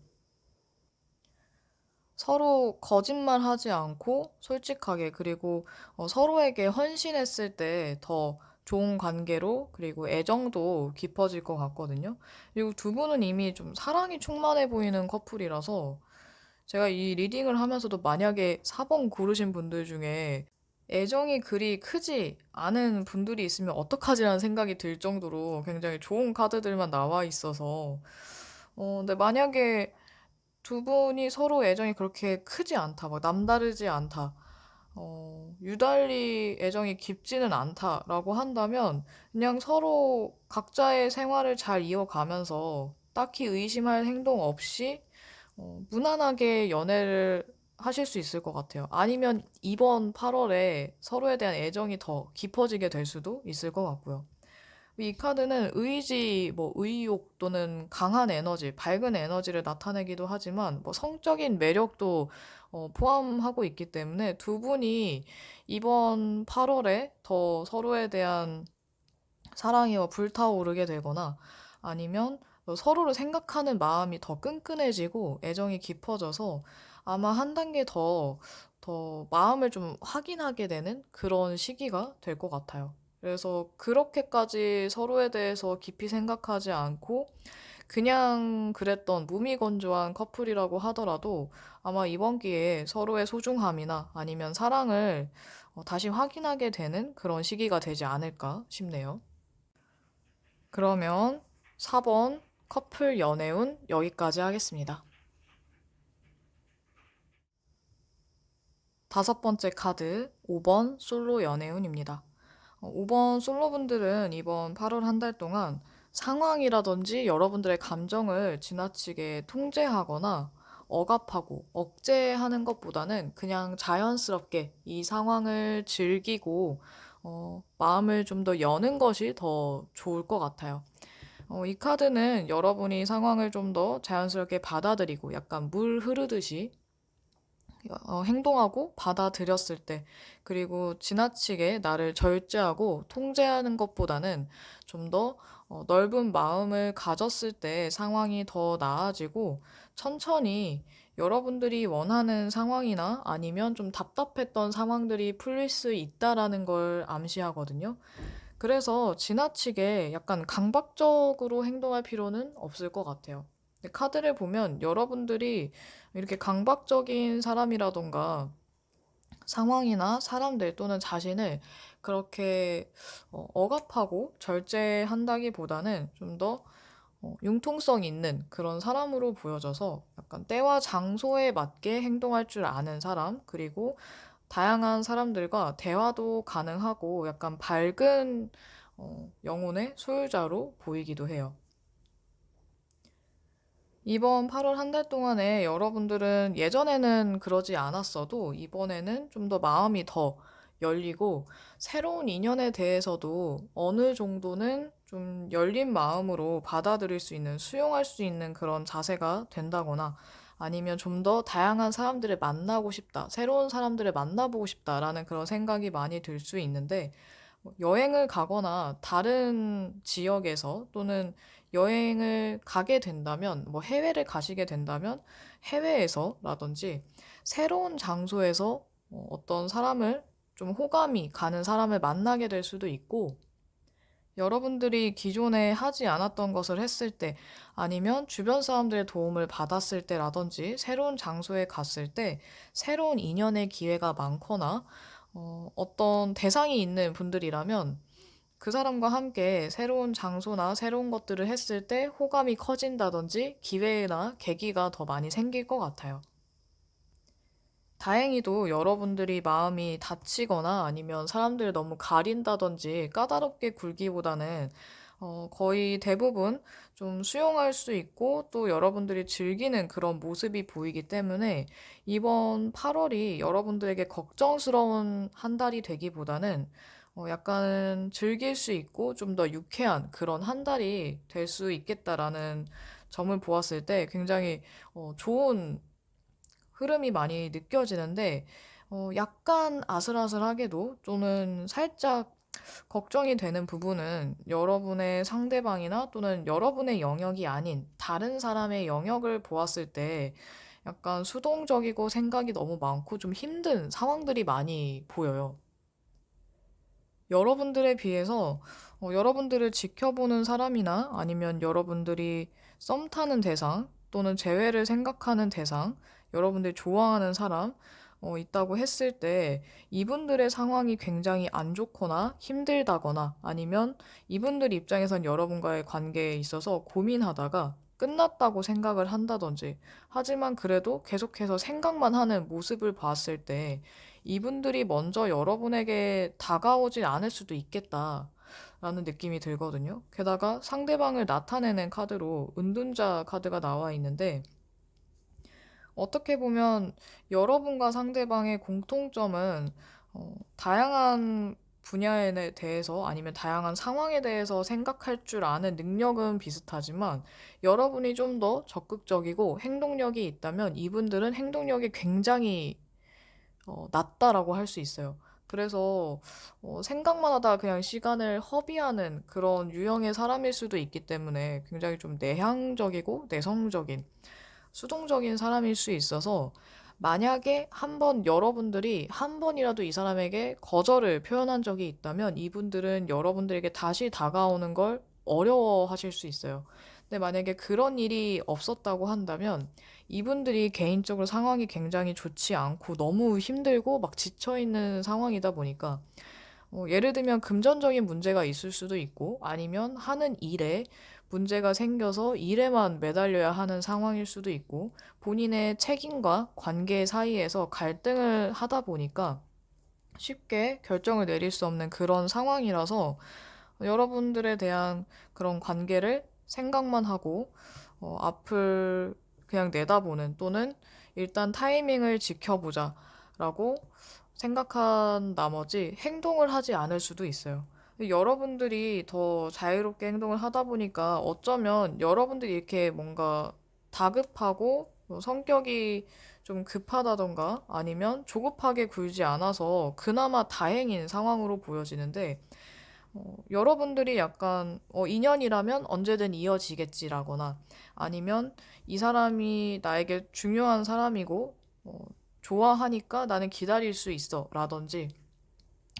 서로 거짓말하지 않고 솔직하게 그리고 서로에게 헌신했을 때 더 좋은 관계로 그리고 애정도 깊어질 것 같거든요. 그리고 두 분은 이미 좀 사랑이 충만해 보이는 커플이라서 제가 이 리딩을 하면서도 만약에 4번 고르신 분들 중에 애정이 그리 크지 않은 분들이 있으면 어떡하지라는 생각이 들 정도로 굉장히 좋은 카드들만 나와 있어서 근데 만약에 두 분이 서로 애정이 그렇게 크지 않다, 막 남다르지 않다, 유달리 애정이 깊지는 않다라고 한다면 그냥 서로 각자의 생활을 잘 이어가면서 딱히 의심할 행동 없이 무난하게 연애를 하실 수 있을 것 같아요. 아니면 이번 8월에 서로에 대한 애정이 더 깊어지게 될 수도 있을 것 같고요. 이 카드는 의지, 뭐 의욕 또는 강한 에너지, 밝은 에너지를 나타내기도 하지만 뭐 성적인 매력도 포함하고 있기 때문에 두 분이 이번 8월에 더 서로에 대한 사랑이 불타오르게 되거나 아니면 서로를 생각하는 마음이 더 끈끈해지고 애정이 깊어져서 아마 한 단계 더 마음을 좀 확인하게 되는 그런 시기가 될 것 같아요. 그래서 그렇게까지 서로에 대해서 깊이 생각하지 않고 그냥 그랬던 무미건조한 커플이라고 하더라도 아마 이번 기회에 서로의 소중함이나 아니면 사랑을 다시 확인하게 되는 그런 시기가 되지 않을까 싶네요. 그러면 4번 커플 연애운 여기까지 하겠습니다. 다섯 번째 카드, 5번 솔로 연애운입니다. 5번 솔로분들은 이번 8월 한 달 동안 상황이라든지 여러분들의 감정을 지나치게 통제하거나 억압하고 억제하는 것보다는 그냥 자연스럽게 이 상황을 즐기고 마음을 좀 더 여는 것이 더 좋을 것 같아요. 이 카드는 여러분이 상황을 좀 더 자연스럽게 받아들이고 약간 물 흐르듯이 행동하고 받아들였을 때, 그리고 지나치게 나를 절제하고 통제하는 것보다는 좀 더 넓은 마음을 가졌을 때 상황이 더 나아지고 천천히 여러분들이 원하는 상황이나 아니면 좀 답답했던 상황들이 풀릴 수 있다라는 걸 암시하거든요. 그래서 지나치게 약간 강박적으로 행동할 필요는 없을 것 같아요. 근데 카드를 보면 여러분들이 이렇게 강박적인 사람이라던가 상황이나 사람들 또는 자신을 그렇게 억압하고 절제한다기보다는 좀 더 융통성 있는 그런 사람으로 보여져서 약간 때와 장소에 맞게 행동할 줄 아는 사람, 그리고 다양한 사람들과 대화도 가능하고 약간 밝은 영혼의 소유자로 보이기도 해요. 이번 8월 한 달 동안에 여러분들은 예전에는 그러지 않았어도 이번에는 좀 더 마음이 더 열리고 새로운 인연에 대해서도 어느 정도는 좀 열린 마음으로 받아들일 수 있는, 수용할 수 있는 그런 자세가 된다거나 아니면 좀 더 다양한 사람들을 만나고 싶다, 새로운 사람들을 만나보고 싶다라는 그런 생각이 많이 들 수 있는데 여행을 가거나 다른 지역에서 또는 여행을 가게 된다면, 뭐 해외를 가시게 된다면 해외에서라든지 새로운 장소에서 어떤 사람을 좀 호감이 가는 사람을 만나게 될 수도 있고, 여러분들이 기존에 하지 않았던 것을 했을 때, 아니면 주변 사람들의 도움을 받았을 때라든지, 새로운 장소에 갔을 때, 새로운 인연의 기회가 많거나, 어떤 대상이 있는 분들이라면, 그 사람과 함께 새로운 장소나 새로운 것들을 했을 때 호감이 커진다든지, 기회나 계기가 더 많이 생길 것 같아요. 다행히도 여러분들이 마음이 다치거나 아니면 사람들을 너무 가린다든지 까다롭게 굴기보다는 거의 대부분 좀 수용할 수 있고 또 여러분들이 즐기는 그런 모습이 보이기 때문에 이번 8월이 여러분들에게 걱정스러운 한 달이 되기보다는 약간 즐길 수 있고 좀 더 유쾌한 그런 한 달이 될 수 있겠다라는 점을 보았을 때 굉장히 좋은 흐름이 많이 느껴지는데, 약간 아슬아슬하게도 또는 살짝 걱정이 되는 부분은 여러분의 상대방이나 또는 여러분의 영역이 아닌 다른 사람의 영역을 보았을 때 약간 수동적이고 생각이 너무 많고 좀 힘든 상황들이 많이 보여요. 여러분들에 비해서 여러분들을 지켜보는 사람이나 아니면 여러분들이 썸 타는 대상 또는 재회를 생각하는 대상, 여러분들이 좋아하는 사람 있다고 했을 때 이분들의 상황이 굉장히 안 좋거나 힘들다거나 아니면 이분들 입장에선 여러분과의 관계에 있어서 고민하다가 끝났다고 생각을 한다든지, 하지만 그래도 계속해서 생각만 하는 모습을 봤을 때 이분들이 먼저 여러분에게 다가오진 않을 수도 있겠다라는 느낌이 들거든요. 게다가 상대방을 나타내는 카드로 은둔자 카드가 나와 있는데, 어떻게 보면 여러분과 상대방의 공통점은 다양한 분야에 대해서 아니면 다양한 상황에 대해서 생각할 줄 아는 능력은 비슷하지만 여러분이 좀 더 적극적이고 행동력이 있다면 이분들은 행동력이 굉장히 낮다라고 할 수 있어요. 그래서 생각만 하다 그냥 시간을 허비하는 그런 유형의 사람일 수도 있기 때문에 굉장히 좀 내향적이고 내성적인 수동적인 사람일 수 있어서, 만약에 한 번 여러분들이 한 번이라도 이 사람에게 거절을 표현한 적이 있다면 이분들은 여러분들에게 다시 다가오는 걸 어려워하실 수 있어요. 근데 만약에 그런 일이 없었다고 한다면 이분들이 개인적으로 상황이 굉장히 좋지 않고 너무 힘들고 막 지쳐있는 상황이다 보니까 예를 들면 금전적인 문제가 있을 수도 있고 아니면 하는 일에 문제가 생겨서 일에만 매달려야 하는 상황일 수도 있고 본인의 책임과 관계 사이에서 갈등을 하다 보니까 쉽게 결정을 내릴 수 없는 그런 상황이라서 여러분들에 대한 그런 관계를 생각만 하고 앞을 그냥 내다보는 또는 일단 타이밍을 지켜보자라고 생각한 나머지 행동을 하지 않을 수도 있어요. 여러분들이 더 자유롭게 행동을 하다 보니까 어쩌면 여러분들이 이렇게 뭔가 다급하고 성격이 좀 급하다던가 아니면 조급하게 굴지 않아서 그나마 다행인 상황으로 보여지는데 여러분들이 약간 인연이라면 언제든 이어지겠지라거나 아니면 이 사람이 나에게 중요한 사람이고 좋아하니까 나는 기다릴 수 있어 라든지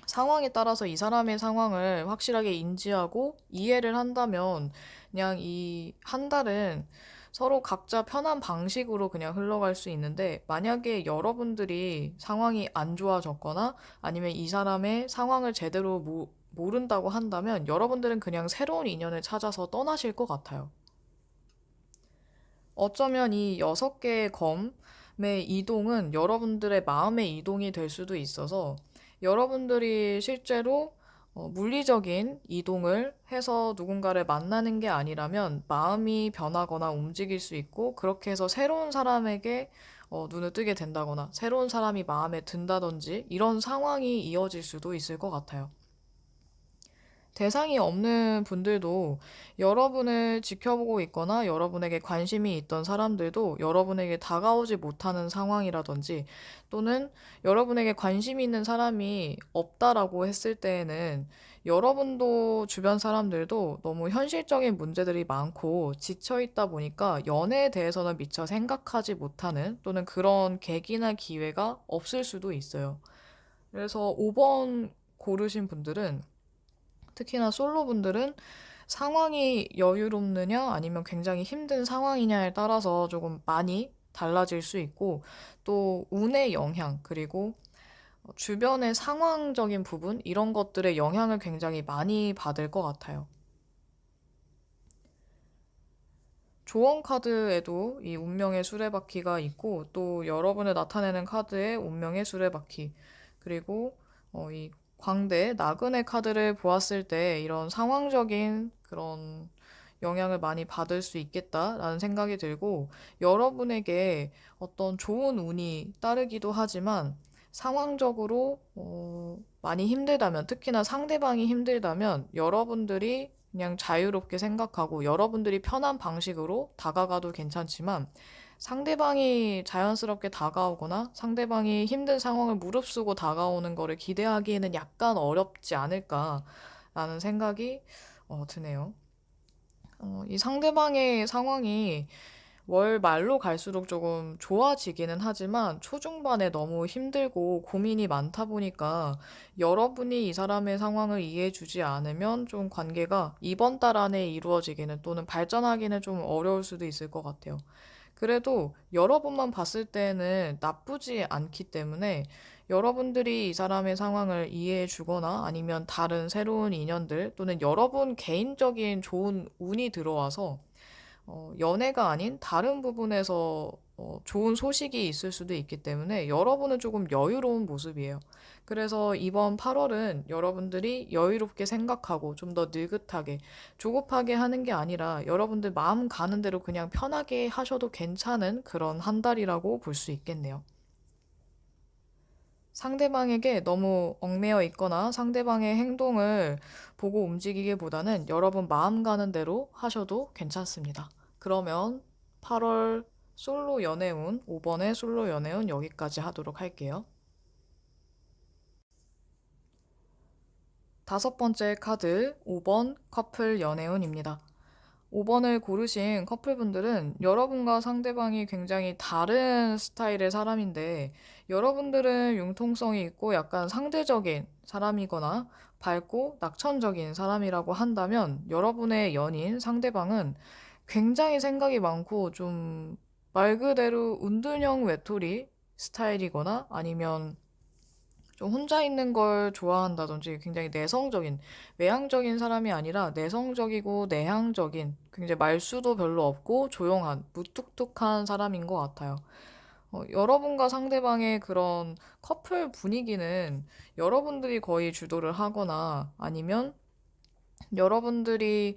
상황에 따라서 이 사람의 상황을 확실하게 인지하고 이해를 한다면 그냥 이 한 달은 서로 각자 편한 방식으로 그냥 흘러갈 수 있는데 만약에 여러분들이 상황이 안 좋아졌거나 아니면 이 사람의 상황을 제대로 모른다고 한다면 여러분들은 그냥 새로운 인연을 찾아서 떠나실 것 같아요. 어쩌면 이 6개의 검의 이동은 여러분들의 마음의 이동이 될 수도 있어서 여러분들이 실제로 물리적인 이동을 해서 누군가를 만나는 게 아니라면 마음이 변하거나 움직일 수 있고 그렇게 해서 새로운 사람에게 눈을 뜨게 된다거나 새로운 사람이 마음에 든다든지 이런 상황이 이어질 수도 있을 것 같아요. 대상이 없는 분들도 여러분을 지켜보고 있거나 여러분에게 관심이 있던 사람들도 여러분에게 다가오지 못하는 상황이라든지 또는 여러분에게 관심이 있는 사람이 없다라고 했을 때에는 여러분도 주변 사람들도 너무 현실적인 문제들이 많고 지쳐 있다 보니까 연애에 대해서는 미처 생각하지 못하는 또는 그런 계기나 기회가 없을 수도 있어요. 그래서 5번 고르신 분들은 특히나 솔로분들은 상황이 여유롭느냐 아니면 굉장히 힘든 상황이냐에 따라서 조금 많이 달라질 수 있고 또 운의 영향 그리고 주변의 상황적인 부분 이런 것들의 영향을 굉장히 많이 받을 것 같아요. 조언 카드에도 이 운명의 수레바퀴가 있고 또 여러분을 나타내는 카드에 운명의 수레바퀴 그리고 이 광대 나그네 카드를 보았을 때 이런 상황적인 그런 영향을 많이 받을 수 있겠다라는 생각이 들고 여러분에게 어떤 좋은 운이 따르기도 하지만 상황적으로 많이 힘들다면 특히나 상대방이 힘들다면 여러분들이 그냥 자유롭게 생각하고 여러분들이 편한 방식으로 다가가도 괜찮지만 상대방이 자연스럽게 다가오거나 상대방이 힘든 상황을 무릅쓰고 다가오는 거를 기대하기에는 약간 어렵지 않을까라는 생각이 드네요. 이 상대방의 상황이 월 말로 갈수록 조금 좋아지기는 하지만 초중반에 너무 힘들고 고민이 많다 보니까 여러분이 이 사람의 상황을 이해해주지 않으면 좀 관계가 이번 달 안에 이루어지기는 또는 발전하기는 좀 어려울 수도 있을 것 같아요. 그래도 여러분만 봤을 때는 나쁘지 않기 때문에 여러분들이 이 사람의 상황을 이해해 주거나 아니면 다른 새로운 인연들 또는 여러분 개인적인 좋은 운이 들어와서 연애가 아닌 다른 부분에서 좋은 소식이 있을 수도 있기 때문에 여러분은 조금 여유로운 모습이에요. 그래서 이번 8월은 여러분들이 여유롭게 생각하고 좀 더 느긋하게 조급하게 하는 게 아니라 여러분들 마음 가는 대로 그냥 편하게 하셔도 괜찮은 그런 한 달이라고 볼 수 있겠네요. 상대방에게 너무 얽매여 있거나 상대방의 행동을 보고 움직이기보다는 여러분 마음 가는 대로 하셔도 괜찮습니다. 그러면 8월 솔로 연애운, 5번의 솔로 연애운 여기까지 하도록 할게요. 5번째 카드, 5번 커플 연애운입니다. 5번을 고르신 커플분들은 여러분과 상대방이 굉장히 다른 스타일의 사람인데 여러분들은 융통성이 있고 약간 상대적인 사람이거나 밝고 낙천적인 사람이라고 한다면 여러분의 연인 상대방은 굉장히 생각이 많고 좀 말 그대로 운둔형 외톨이 스타일이거나 아니면 좀 혼자 있는 걸 좋아한다든지 굉장히 내성적인, 외향적인 사람이 아니라 내성적이고 내향적인, 굉장히 말수도 별로 없고 조용한, 무뚝뚝한 사람인 것 같아요. 여러분과 상대방의 그런 커플 분위기는 여러분들이 거의 주도를 하거나 아니면 여러분들이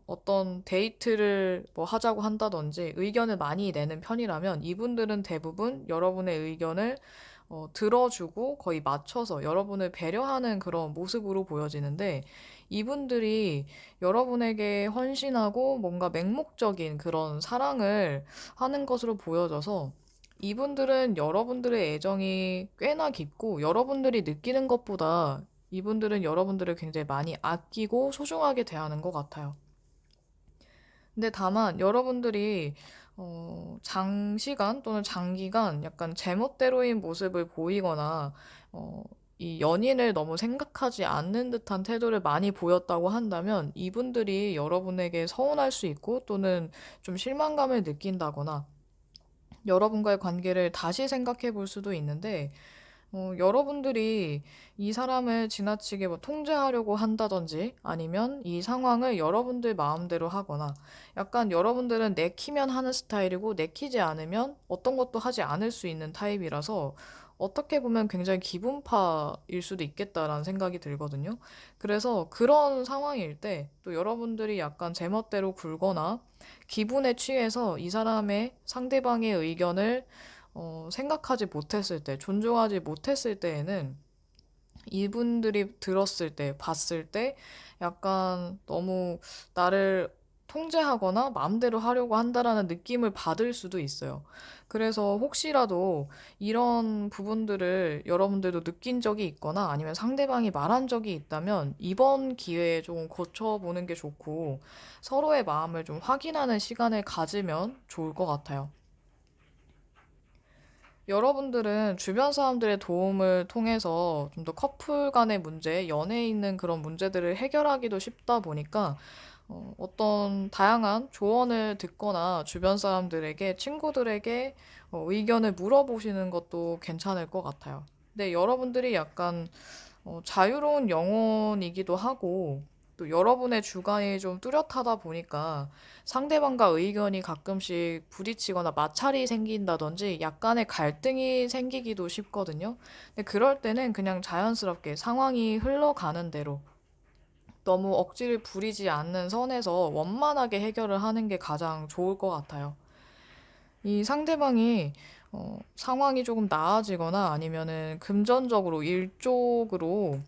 어떤 데이트를 뭐 하자고 한다든지 의견을 많이 내는 편이라면 이분들은 대부분 여러분의 의견을 들어주고 거의 맞춰서 여러분을 배려하는 그런 모습으로 보여지는데 이분들이 여러분에게 헌신하고 뭔가 맹목적인 그런 사랑을 하는 것으로 보여져서 이분들은 여러분들의 애정이 꽤나 깊고 여러분들이 느끼는 것보다 이분들은 여러분들을 굉장히 많이 아끼고 소중하게 대하는 것 같아요. 근데 다만 여러분들이 장시간 또는 장기간 약간 제멋대로인 모습을 보이거나 어, 이 연인을 너무 생각하지 않는 듯한 태도를 많이 보였다고 한다면 이분들이 여러분에게 서운할 수 있고 또는 좀 실망감을 느낀다거나 여러분과의 관계를 다시 생각해 볼 수도 있는데 여러분들이 이 사람을 지나치게 뭐 통제하려고 한다든지 아니면 이 상황을 여러분들 마음대로 하거나 약간 여러분들은 내키면 하는 스타일이고 내키지 않으면 어떤 것도 하지 않을 수 있는 타입이라서 어떻게 보면 굉장히 기분파일 수도 있겠다라는 생각이 들거든요. 그래서 그런 상황일 때 또 여러분들이 약간 제멋대로 굴거나 기분에 취해서 이 사람의 상대방의 의견을 생각하지 못했을 때, 존중하지 못했을 때에는 이분들이 들었을 때, 봤을 때 약간 너무 나를 통제하거나 마음대로 하려고 한다라는 느낌을 받을 수도 있어요. 그래서 혹시라도 이런 부분들을 여러분들도 느낀 적이 있거나 아니면 상대방이 말한 적이 있다면 이번 기회에 좀 고쳐보는 게 좋고 서로의 마음을 좀 확인하는 시간을 가지면 좋을 것 같아요. 여러분들은 주변 사람들의 도움을 통해서 좀 더 커플 간의 문제, 연애에 있는 그런 문제들을 해결하기도 쉽다 보니까 어떤 다양한 조언을 듣거나 주변 사람들에게, 친구들에게 의견을 물어보시는 것도 괜찮을 것 같아요. 근데 여러분들이 약간 자유로운 영혼이기도 하고 또 여러분의 주관이 좀 뚜렷하다 보니까 상대방과 의견이 가끔씩 부딪히거나 마찰이 생긴다든지 약간의 갈등이 생기기도 쉽거든요. 근데 그럴 때는 그냥 자연스럽게 상황이 흘러가는 대로 너무 억지를 부리지 않는 선에서 원만하게 해결을 하는 게 가장 좋을 것 같아요. 이 상대방이 상황이 조금 나아지거나 아니면은 금전적으로 일 쪽으로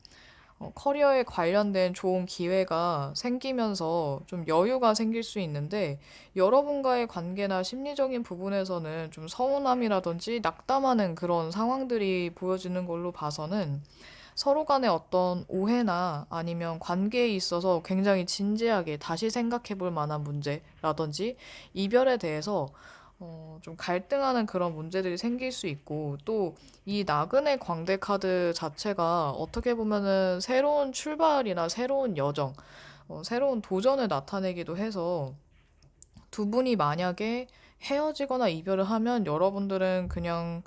커리어에 관련된 좋은 기회가 생기면서 좀 여유가 생길 수 있는데 여러분과의 관계나 심리적인 부분에서는 좀 서운함이라든지 낙담하는 그런 상황들이 보여지는 걸로 봐서는 서로 간의 어떤 오해나 아니면 관계에 있어서 굉장히 진지하게 다시 생각해 볼 만한 문제라든지 이별에 대해서 좀 갈등하는 그런 문제들이 생길 수 있고 또 이 나그네 광대 카드 자체가 어떻게 보면은 새로운 출발이나 새로운 여정, 새로운 도전을 나타내기도 해서 두 분이 만약에 헤어지거나 이별을 하면 여러분들은 그냥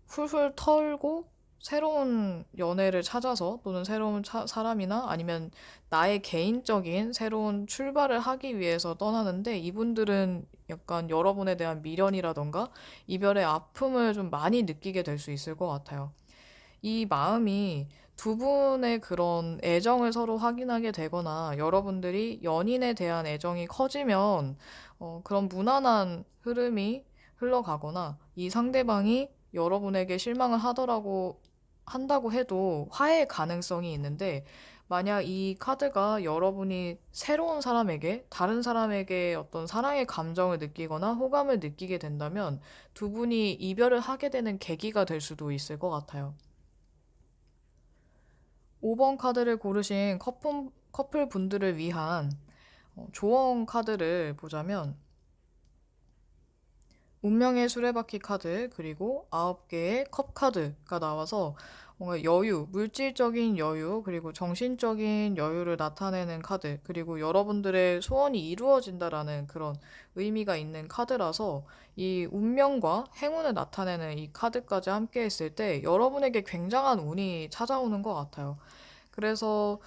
훌훌 털고 새로운 연애를 찾아서 또는 새로운 사람이나 아니면 나의 개인적인 새로운 출발을 하기 위해서 떠나는데 이분들은 약간 여러분에 대한 미련이라던가 이별의 아픔을 좀 많이 느끼게 될 수 있을 것 같아요. 이 마음이 두 분의 그런 애정을 서로 확인하게 되거나 여러분들이 연인에 대한 애정이 커지면 그런 무난한 흐름이 흘러가거나 이 상대방이 여러분에게 실망을 한다고 해도 화해의 가능성이 있는데 만약 이 카드가 여러분이 새로운 사람에게, 다른 사람에게 어떤 사랑의 감정을 느끼거나 호감을 느끼게 된다면 두 분이 이별을 하게 되는 계기가 될 수도 있을 것 같아요. 5번 카드를 고르신 커플 분들을 위한 조언 카드를 보자면 운명의 수레바퀴 카드 그리고 9개의 컵 카드가 나와서 뭔가 여유, 물질적인 여유, 그리고 정신적인 여유를 나타내는 카드, 그리고 여러분들의 소원이 이루어진다라는 그런 의미가 있는 카드라서 이 운명과 행운을 나타내는 이 카드까지 함께 했을 때 여러분에게 굉장한 운이 찾아오는 것 같아요. 그래서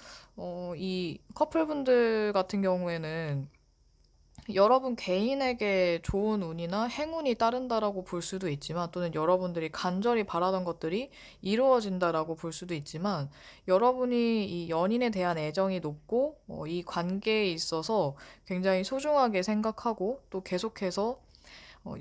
이 커플분들 같은 경우에는 여러분 개인에게 좋은 운이나 행운이 따른다라고 볼 수도 있지만, 또는 여러분들이 간절히 바라던 것들이 이루어진다라고 볼 수도 있지만, 여러분이 이 연인에 대한 애정이 높고, 이 관계에 있어서 굉장히 소중하게 생각하고, 또 계속해서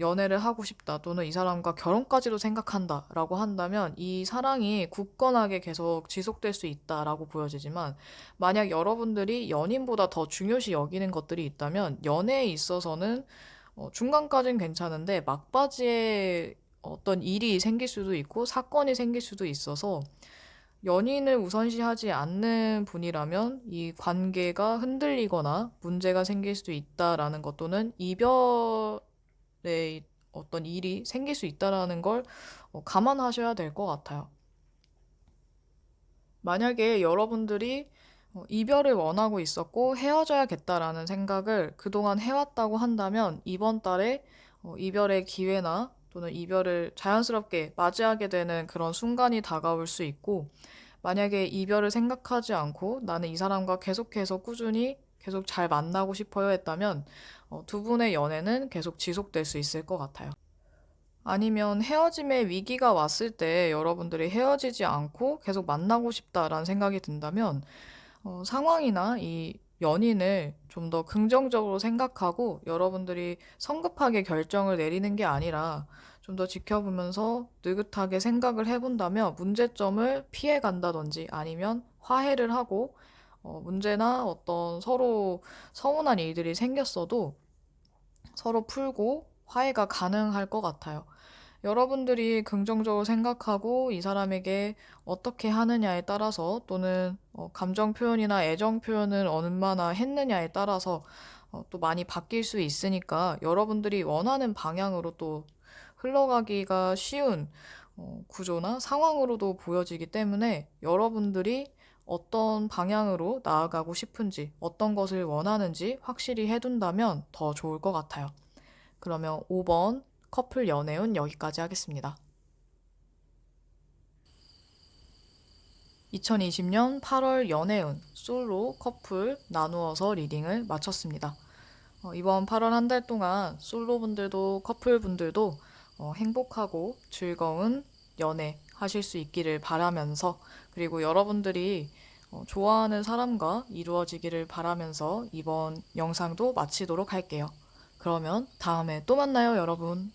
연애를 하고 싶다, 또는 이 사람과 결혼까지도 생각한다라고 한다면 이 사랑이 굳건하게 계속 지속될 수 있다라고 보여지지만, 만약 여러분들이 연인보다 더 중요시 여기는 것들이 있다면 연애에 있어서는 중간까진 괜찮은데 막바지에 어떤 일이 생길 수도 있고 사건이 생길 수도 있어서, 연인을 우선시하지 않는 분이라면 이 관계가 흔들리거나 문제가 생길 수도 있다라는 것, 또는 이별의 어떤 일이 생길 수 있다라는 걸 감안하셔야 될 것 같아요. 만약에 여러분들이 이별을 원하고 있었고 헤어져야겠다라는 생각을 그동안 해왔다고 한다면, 이번 달에 이별의 기회나 또는 이별을 자연스럽게 맞이하게 되는 그런 순간이 다가올 수 있고, 만약에 이별을 생각하지 않고 나는 이 사람과 계속해서 꾸준히 계속 잘 만나고 싶어요 했다면 두 분의 연애는 계속 지속될 수 있을 것 같아요. 아니면 헤어짐의 위기가 왔을 때 여러분들이 헤어지지 않고 계속 만나고 싶다라는 생각이 든다면, 상황이나 이 연인을 좀 더 긍정적으로 생각하고 여러분들이 성급하게 결정을 내리는 게 아니라 좀 더 지켜보면서 느긋하게 생각을 해본다면 문제점을 피해 간다든지, 아니면 화해를 하고 문제나 어떤 서로 서운한 일들이 생겼어도 서로 풀고 화해가 가능할 것 같아요. 여러분들이 긍정적으로 생각하고 이 사람에게 어떻게 하느냐에 따라서, 또는 감정 표현이나 애정 표현을 얼마나 했느냐에 따라서 또 많이 바뀔 수 있으니까, 여러분들이 원하는 방향으로 또 흘러가기가 쉬운 구조나 상황으로도 보여지기 때문에, 여러분들이 어떤 방향으로 나아가고 싶은지, 어떤 것을 원하는지 확실히 해둔다면 더 좋을 것 같아요. 그러면 5번 커플 연애운 여기까지 하겠습니다. 2020년 8월 연애운 솔로 커플 나누어서 리딩을 마쳤습니다. 이번 8월 한 달 동안 솔로분들도 커플분들도 행복하고 즐거운 연애 하실 수 있기를 바라면서, 그리고 여러분들이 좋아하는 사람과 이루어지기를 바라면서 이번 영상도 마치도록 할게요. 그러면 다음에 또 만나요, 여러분.